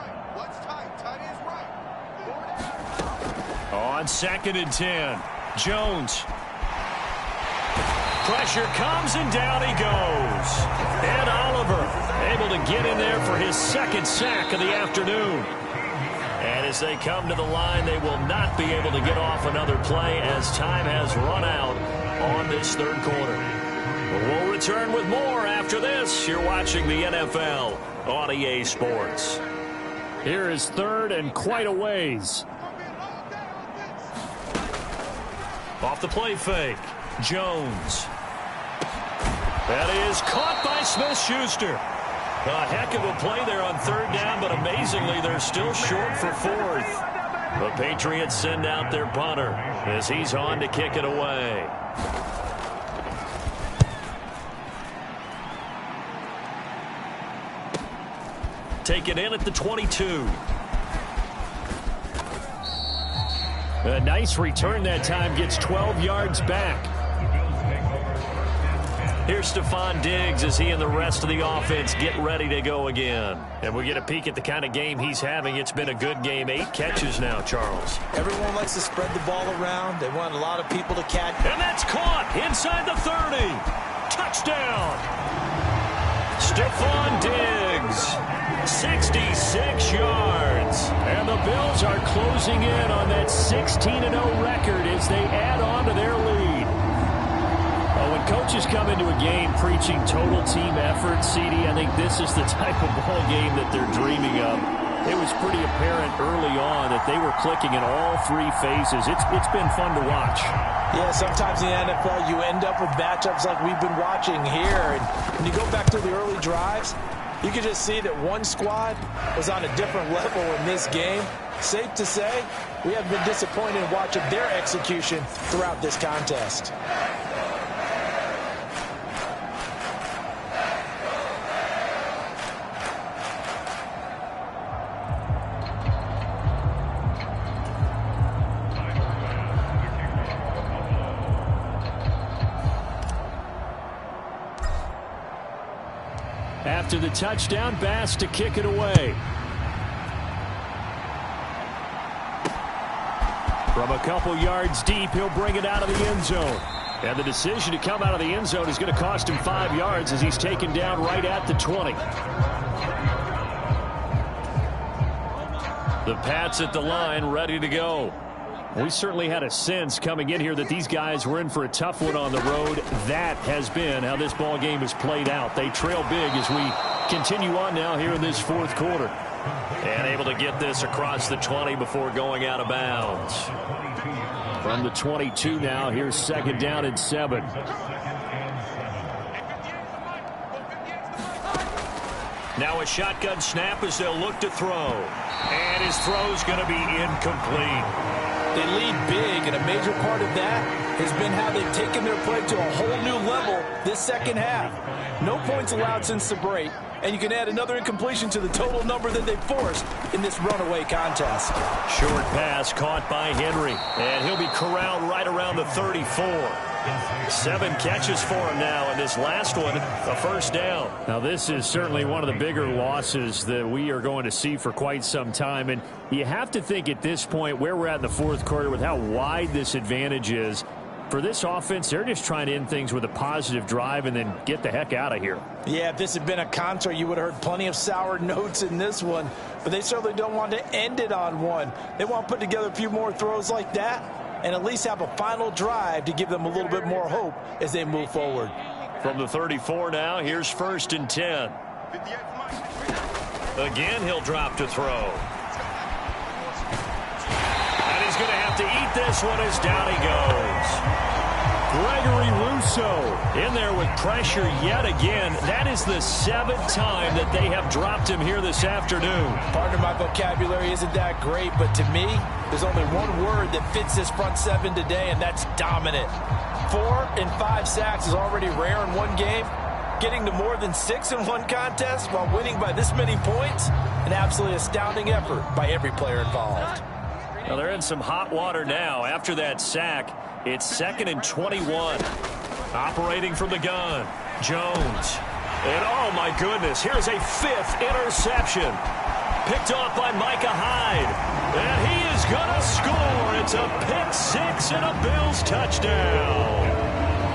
On 2nd and 10, Jones. Pressure comes and down he goes. And Oliver able to get in there for his 2nd sack of the afternoon. And as they come to the line, they will not be able to get off another play as time has run out on this third quarter. We'll return with more after this. You're watching the NFL on EA Sports. Here is 3rd and quite a ways. Off the play fake, Jones. That is caught by Smith-Schuster. A heck of a play there on 3rd down, but amazingly, they're still short for 4th. The Patriots send out their punter as he's on to kick it away. Take it in at the 22. A nice return that time, gets 12 yards back. Here's Stephon Diggs as he and the rest of the offense get ready to go again. And we get a peek at the kind of game he's having. It's been a good game. 8 catches now, Charles. Everyone likes to spread the ball around. They want a lot of people to catch. And that's caught inside the 30. Touchdown. Stephon Diggs. 66 yards. And the Bills are closing in on that 16-0 record as they add on to their lead. When coaches come into a game preaching total team effort, CD, I think this is the type of ball game that they're dreaming of. It was pretty apparent early on that they were clicking in all 3 phases. It's been fun to watch. Yeah, sometimes in the NFL you end up with matchups like we've been watching here. And when you go back to the early drives, you can just see that one squad was on a different level in this game. Safe to say, we have been disappointed in watching their execution throughout this contest. After the touchdown, Bass to kick it away. From a couple yards deep, he'll bring it out of the end zone. And the decision to come out of the end zone is going to cost him 5 yards as he's taken down right at the 20. The Pats at the line, ready to go. We certainly had a sense coming in here that these guys were in for a tough one on the road. That has been how this ball game has played out. They trail big as we continue on now here in this fourth quarter. And able to get this across the 20 before going out of bounds. From the 22 now, here's second down and 7. Now a shotgun snap as they'll look to throw. And his throw's going to be incomplete. They lead big, and a major part of that has been how they've taken their play to a whole new level this second half. No points allowed since the break, and you can add another incompletion to the total number that they forced in this runaway contest. Short pass caught by Henry, and he'll be corralled right around the 34. 7 catches for him now, and this last one, a first down. Now, this is certainly one of the bigger losses that we are going to see for quite some time, and you have to think at this point where we're at in the fourth quarter with how wide this advantage is. For this offense, they're just trying to end things with a positive drive and then get the heck out of here. Yeah, if this had been a concert, you would have heard plenty of sour notes in this one, but they certainly don't want to end it on one. They want to put together a few more throws like that and at least have a final drive to give them a little bit more hope as they move forward. From the 34 now, here's first and 10. Again, he'll drop to throw. And he's going to have to eat this one as down he goes. Gregory Rousseau in there with pressure yet again. That is the 7th time that they have dropped him here this afternoon. Partner, my vocabulary isn't that great, but to me, there's only one word that fits this front 7 today, and that's dominant. 4 and 5 sacks is already rare in one game. Getting to more than 6 in one contest while winning by this many points, an absolutely astounding effort by every player involved. Well, they're in some hot water now. After that sack, it's 2nd and 21. Operating from the gun, Jones. And oh my goodness, here's a 5th interception. Picked off by Micah Hyde. And he is going to score. It's a pick 6 and a Bills touchdown.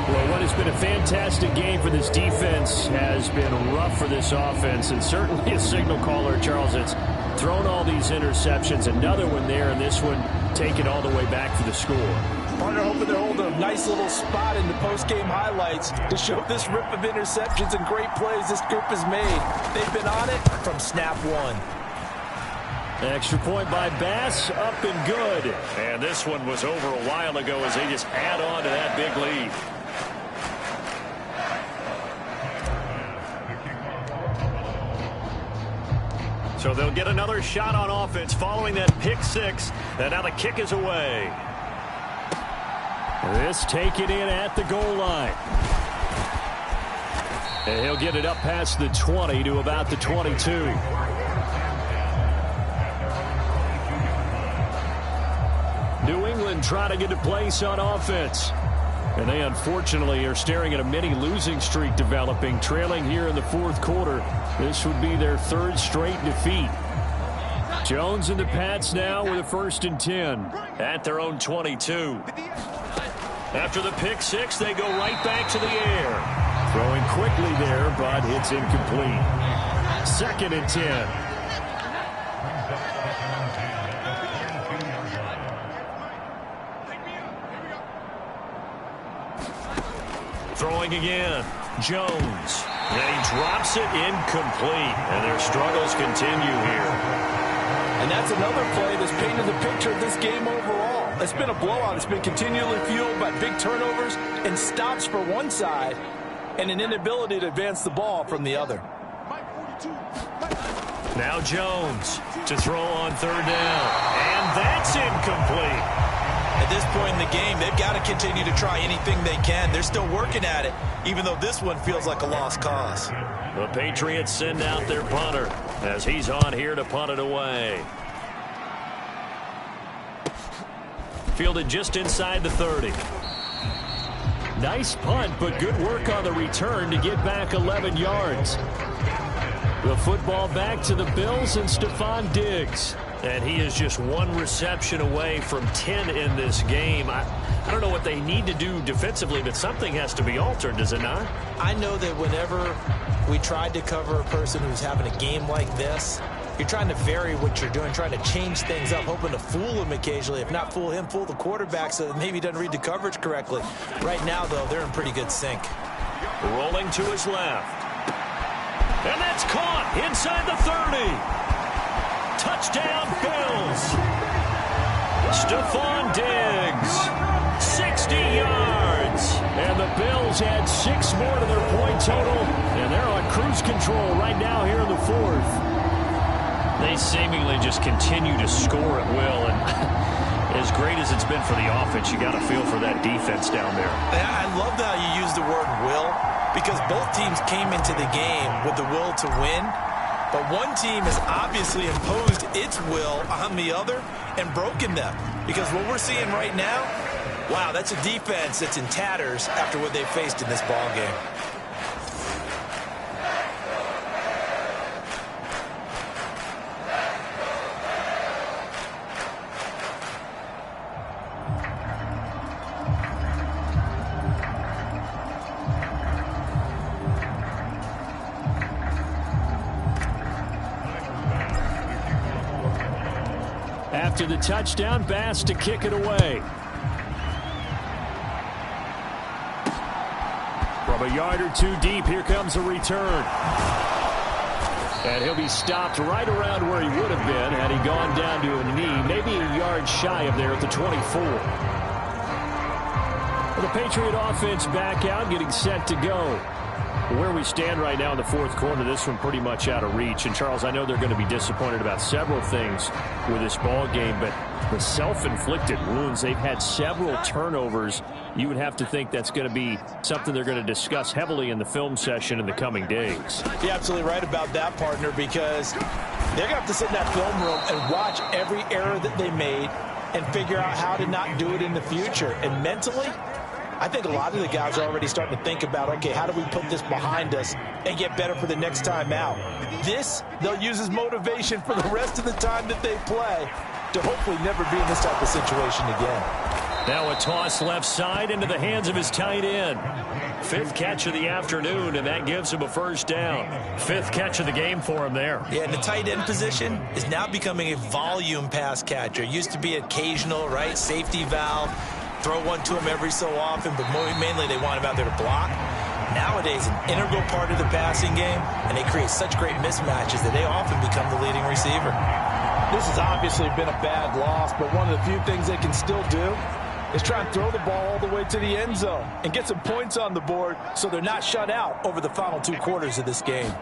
Well, what has been a fantastic game for this defense has been rough for this offense, and certainly a signal caller, Charles, that's thrown all these interceptions. Another one there, and this one taken all the way back for the score. Partner, hoping they're holding a nice little spot in the post-game highlights to show this rip of interceptions and great plays this group has made. They've been on it from snap 1. Extra point by Bass, up and good. And this one was over a while ago as they just add on to that big lead. So they'll get another shot on offense following that pick 6. And now the kick is away. This taken in at the goal line. And he'll get it up past the 20 to about the 22. New England trying to get a place on offense. And they unfortunately are staring at a mini losing streak developing, trailing here in the fourth quarter. This would be their 3rd straight defeat. Jones and the Pats now with a 1st and 10 at their own 22. After the pick 6, they go right back to the air. Throwing quickly there, but it's incomplete. 2nd and 10. Throwing again, Jones. And he drops it incomplete. And their struggles continue here. And that's another play that's painted the picture of this game overall. It's been a blowout. It's been continually fueled by big turnovers and stops for one side and an inability to advance the ball from the other. Now Jones to throw on 3rd down. And that's incomplete. At this point in the game, they've got to continue to try anything they can. They're still working at it, even though this one feels like a lost cause. The Patriots send out their punter as he's on here to punt it away. Fielded just inside the 30. Nice punt, but good work on the return to get back 11 yards. The football back to the Bills and Stephon Diggs. And he is just one reception away from 10 in this game. I don't know what they need to do defensively, but something has to be altered, does it not? I know that whenever we tried to cover a person who's having a game like this, you're trying to vary what you're doing, trying to change things up, hoping to fool him occasionally. If not fool him, fool the quarterback so that maybe he doesn't read the coverage correctly. Right now, though, they're in pretty good sync. Rolling to his left. And that's caught inside the 30. Touchdown, Bills. Stephon Diggs, 60 yards. And the Bills add 6 more to their point total. And they're on cruise control right now here in the 4th. They seemingly just continue to score at will. And as great as it's been for the offense, you got to feel for that defense down there. I love how you use the word will, because both teams came into the game with the will to win. But one team has obviously imposed its will on the other and broken them. Because what we're seeing right now, wow, that's a defense that's in tatters after what they faced in this ball game. After the touchdown, Bass to kick it away. From a yard or 2 deep, here comes a return. And he'll be stopped right around where he would have been had he gone down to a knee, maybe a yard shy of there at the 24. The Patriot offense back out, getting set to go. Where we stand right now in the 4th quarter, this one pretty much out of reach. And, Charles, I know they're going to be disappointed about several things with this ball game, but the self-inflicted wounds, they've had several turnovers. You would have to think that's going to be something they're going to discuss heavily in the film session in the coming days. You're absolutely right about that, partner, because they're going to have to sit in that film room and watch every error that they made and figure out how to not do it in the future. And mentally, I think a lot of the guys are already starting to think about, okay, how do we put this behind us and get better for the next time out? This, they'll use as motivation for the rest of the time that they play to hopefully never be in this type of situation again. Now a toss left side into the hands of his tight end. 5th catch of the afternoon, and that gives him a first down. 5th catch of the game for him there. Yeah, and the tight end position is now becoming a volume pass catcher. It used to be occasional, right, safety valve. Throw one to him every so often, but mainly they want him out there to block. Nowadays, an integral part of the passing game, and they create such great mismatches that they often become the leading receiver. This has obviously been a bad loss, but one of the few things they can still do is try and throw the ball all the way to the end zone and get some points on the board so they're not shut out over the final 2 quarters of this game.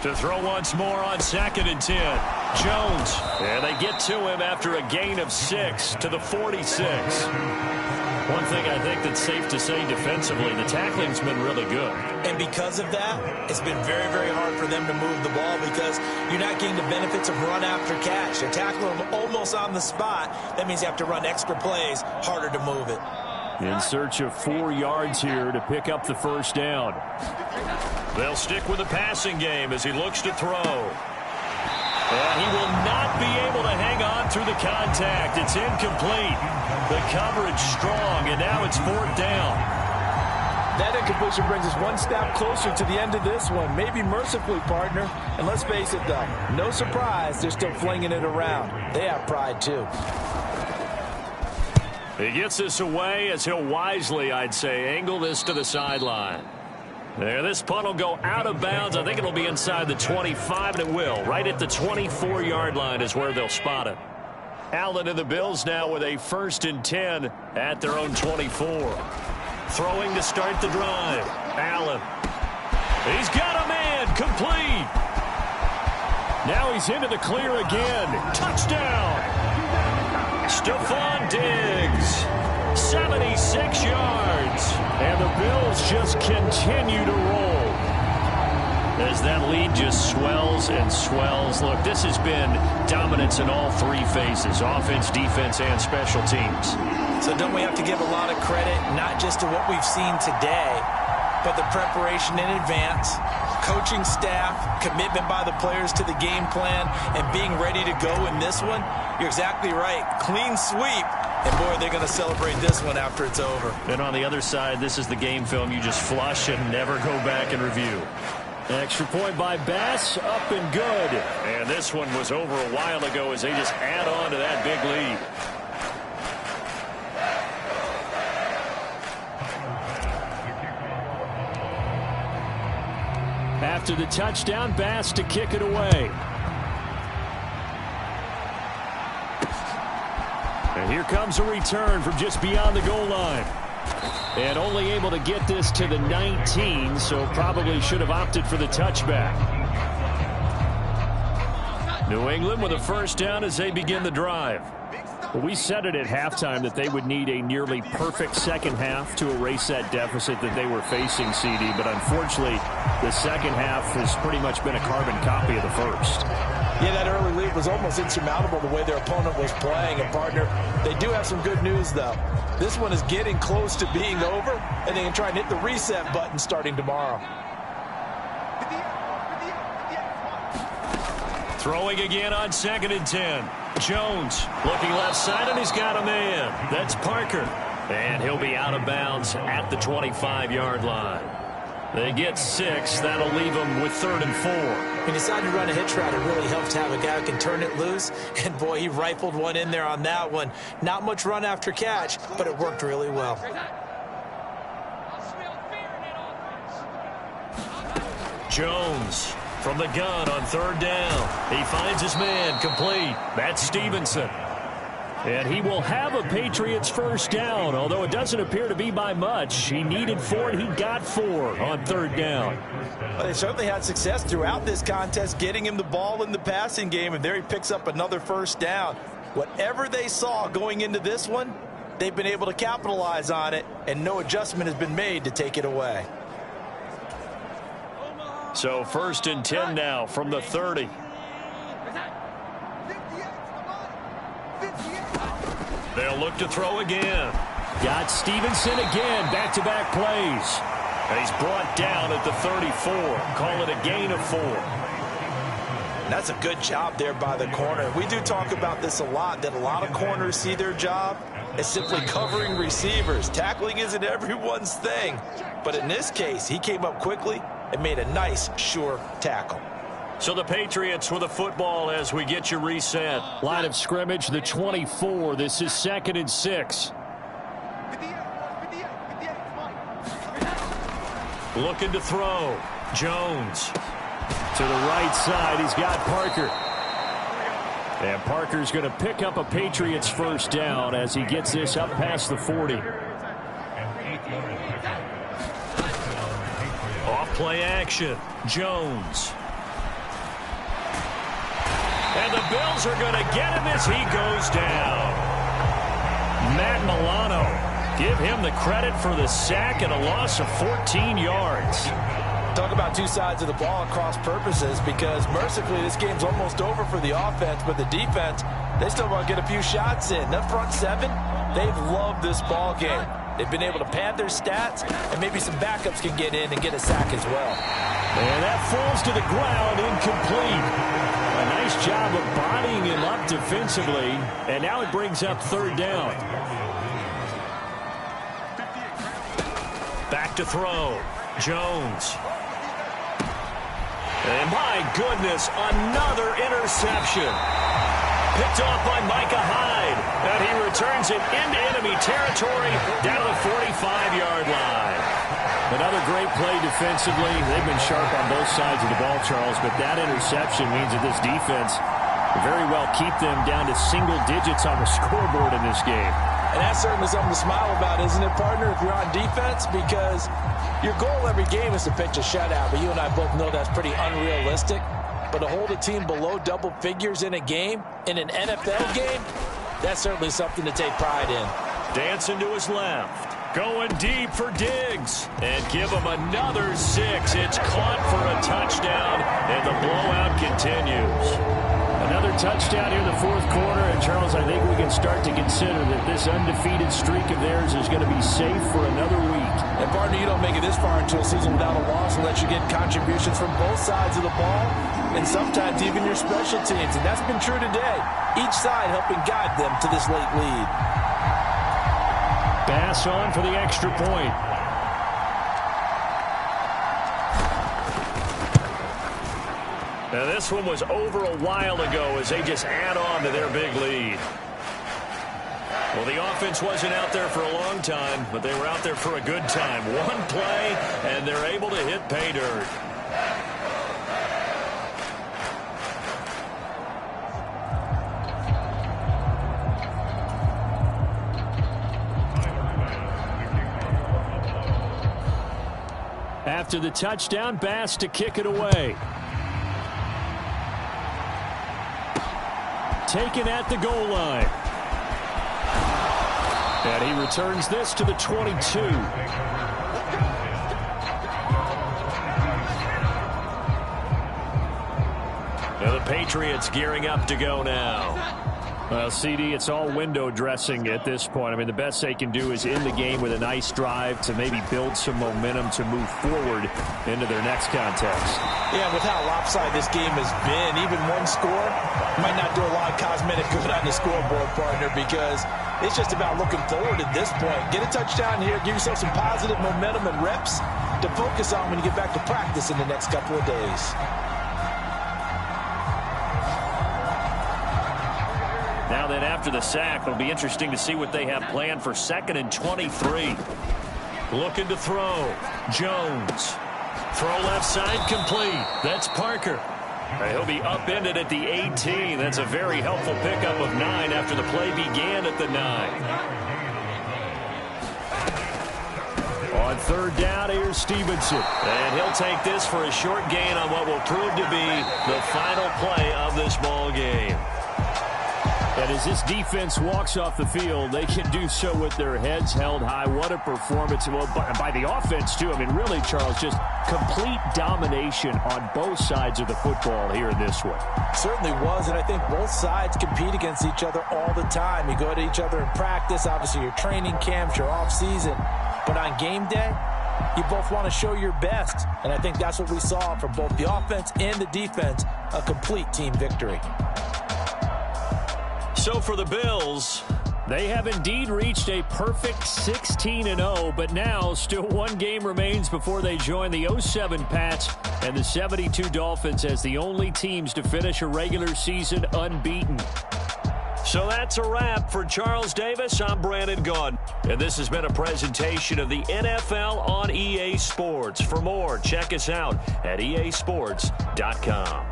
To throw once more on 2nd and 10. Jones. And they get to him after a gain of 6 to the 46. One thing I think that's safe to say defensively, the tackling's been really good. And because of that, it's been very, very hard for them to move the ball because you're not getting the benefits of run after catch. They're tackling them almost on the spot. That means you have to run extra plays, harder to move it. In search of 4 yards here to pick up the first down. They'll stick with the passing game as he looks to throw. And he will not be able to hang on through the contact. It's incomplete. The coverage strong, and now it's 4th down. That incompletion brings us one step closer to the end of this one. Maybe mercifully, partner. And let's face it, though, no surprise, they're still flinging it around. They have pride, too. He gets this away as he'll wisely, I'd say, angle this to the sideline. There, this punt will go out of bounds. I think it'll be inside the 25, and it will. Right at the 24-yard line is where they'll spot it. Allen and the Bills now with a 1st and 10 at their own 24. Throwing to start the drive. Allen. He's got a man. Complete. Now he's into the clear again. Touchdown. Stephon Diggs. 76 yards. And the Bills just continue to roll. As that lead just swells and swells. Look, this has been dominance in all 3 phases. Offense, defense, and special teams. So don't we have to give a lot of credit, not just to what we've seen today, but the preparation in advance, coaching staff, commitment by the players to the game plan, and being ready to go in this one, you're exactly right. Clean sweep. And, boy, they're going to celebrate this one after it's over. And on the other side, this is the game film you just flush and never go back and review. Extra point by Bass, up and good. And this one was over a while ago as they just add on to that big lead. After the touchdown, Bass to kick it away. And here comes a return from just beyond the goal line. And only able to get this to the 19, so probably should have opted for the touchback. New England with a first down as they begin the drive. Well, we said it at halftime that they would need a nearly perfect second half to erase that deficit that they were facing, CD. But unfortunately, the second half has pretty much been a carbon copy of the first. Yeah, that early lead was almost insurmountable the way their opponent was playing. And, partner, they do have some good news, though. This one is getting close to being over, and they can try and hit the reset button starting tomorrow. Throwing again on 2nd and 10. Jones looking left side, and he's got a man. That's Parker. And he'll be out of bounds at the 25-yard line. They get 6. That'll leave them with 3rd and 4. He decided to run a hitch route. It really helps to have a guy who can turn it loose. And, boy, he rifled one in there on that one. Not much run after catch, but it worked really well. Jones from the gun on 3rd down. He finds his man complete. That's Stevenson. And he will have a Patriots first down, although it doesn't appear to be by much. He needed 4, and he got 4 on 3rd down. Well, they certainly had success throughout this contest, getting him the ball in the passing game, and there he picks up another first down. Whatever they saw going into this one, they've been able to capitalize on it, and no adjustment has been made to take it away. So 1st and 10 now from the 30. They'll look to throw again. Got Stevenson again. Back-to-back plays. And he's brought down at the 34. Call it a gain of 4. That's a good job there by the corner. We do talk about this a lot, that a lot of corners see their job as simply covering receivers. Tackling isn't everyone's thing. But in this case, he came up quickly and made a nice, sure tackle. So the Patriots with the football as we get your reset. Line of scrimmage, the 24. This is 2nd and 6. Looking to throw. Jones. To the right side, he's got Parker. And Parker's going to pick up a Patriots first down as he gets this up past the 40. Off play action. Jones. And the Bills are going to get him as he goes down. Matt Milano. Give him the credit for the sack and a loss of 14 yards. Talk about two sides of the ball at cross purposes, because mercifully this game's almost over for the offense, but the defense, they still want to get a few shots in. That front 7, they've loved this ball game. They've been able to pad their stats, and maybe some backups can get in and get a sack as well. And that falls to the ground, incomplete. A nice job of bodying him up defensively, and now it brings up 3rd down. Back to throw. Jones. And my goodness, another interception. Picked off by Micah Hyde. And he returns it into enemy territory down the 45-yard line. Another great play defensively. They've been sharp on both sides of the ball, Charles, but that interception means that this defense will very well keep them down to single digits on the scoreboard in this game. And that's certainly something to smile about, isn't it, partner, if you're on defense? Because your goal every game is to pitch a shutout, but you and I both know that's pretty unrealistic. But to hold a team below double figures in a game, in an NFL game, that's certainly something to take pride in. Dancing to his left. Going deep for Diggs. And give him another 6. It's caught for a touchdown, and the blowout continues. Another touchdown here in the 4th quarter. And, Charles, I think we can start to consider that this undefeated streak of theirs is going to be safe for another week. And partner, you don't make it this far into a season without a loss unless you're getting contributions from both sides of the ball and sometimes even your special teams. And that's been true today. Each side helping guide them to this late lead. Pass on for the extra point. Now this one was over a while ago as they just add on to their big lead. Well, the offense wasn't out there for a long time, but they were out there for a good time. One play, and they're able to hit pay dirt. After the touchdown, Bass to kick it away. Taken at the goal line. And he returns this to the 22. Now the Patriots gearing up to go now. Well, CD, it's all window dressing at this point. I mean, the best they can do is end the game with a nice drive to maybe build some momentum to move forward into their next contest. Yeah, with how lopsided this game has been, even one score might not do a lot of cosmetic good on the scoreboard, partner, because it's just about looking forward at this point. Get a touchdown here, give yourself some positive momentum and reps to focus on when you get back to practice in the next couple of days. Now then, after the sack, it'll be interesting to see what they have planned for 2nd and 23. Looking to throw. Jones. Throw left side complete. That's Parker. He'll be upended at the 18. That's a very helpful pickup of 9 after the play began at the 9. On 3rd down, here's Stevenson. And he'll take this for a short gain on what will prove to be the final play of this ball game. And as this defense walks off the field, they can do so with their heads held high. What a performance. Well, by the offense, too. I mean, really, Charles, just complete domination on both sides of the football here in this one. Certainly was, and I think both sides compete against each other all the time. You go to each other in practice, obviously your training camps, your off-season. But on game day, you both want to show your best. And I think that's what we saw from both the offense and the defense, a complete team victory. So for the Bills, they have indeed reached a perfect 16-0, but now still one game remains before they join the 07 Pats and the 72 Dolphins as the only teams to finish a regular season unbeaten. So that's a wrap for Charles Davis. I'm Brandon Gaudin, and this has been a presentation of the NFL on EA Sports. For more, check us out at easports.com.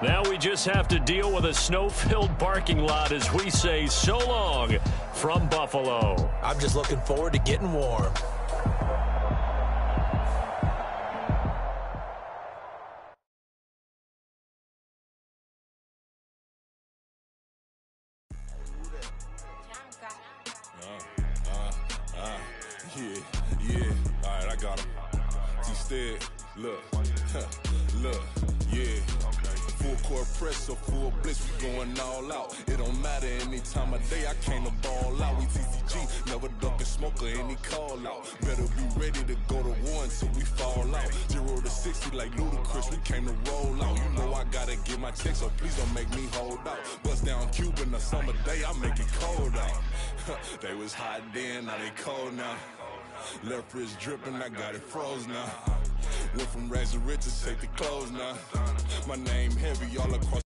Now we just have to deal with a snow-filled parking lot as we say so long from Buffalo. I'm just looking forward to getting warm. Yeah. All right, I got him. T-Stead, look, yeah. Full court press or full blitz, we going all out. It don't matter any time of day, I came to ball out. We TCG, never duck a smoke or any call out. Better be ready to go to war until we fall out. 0 to 60 like Ludacris, we came to roll out. You know I gotta get my check, so please don't make me hold out. Bust down Cuban a summer day, I make it cold out. They was hot then, now they cold now. Left wrist dripping, I got it froze now. Went from rags to riches, take the clothes now. My name heavy all across.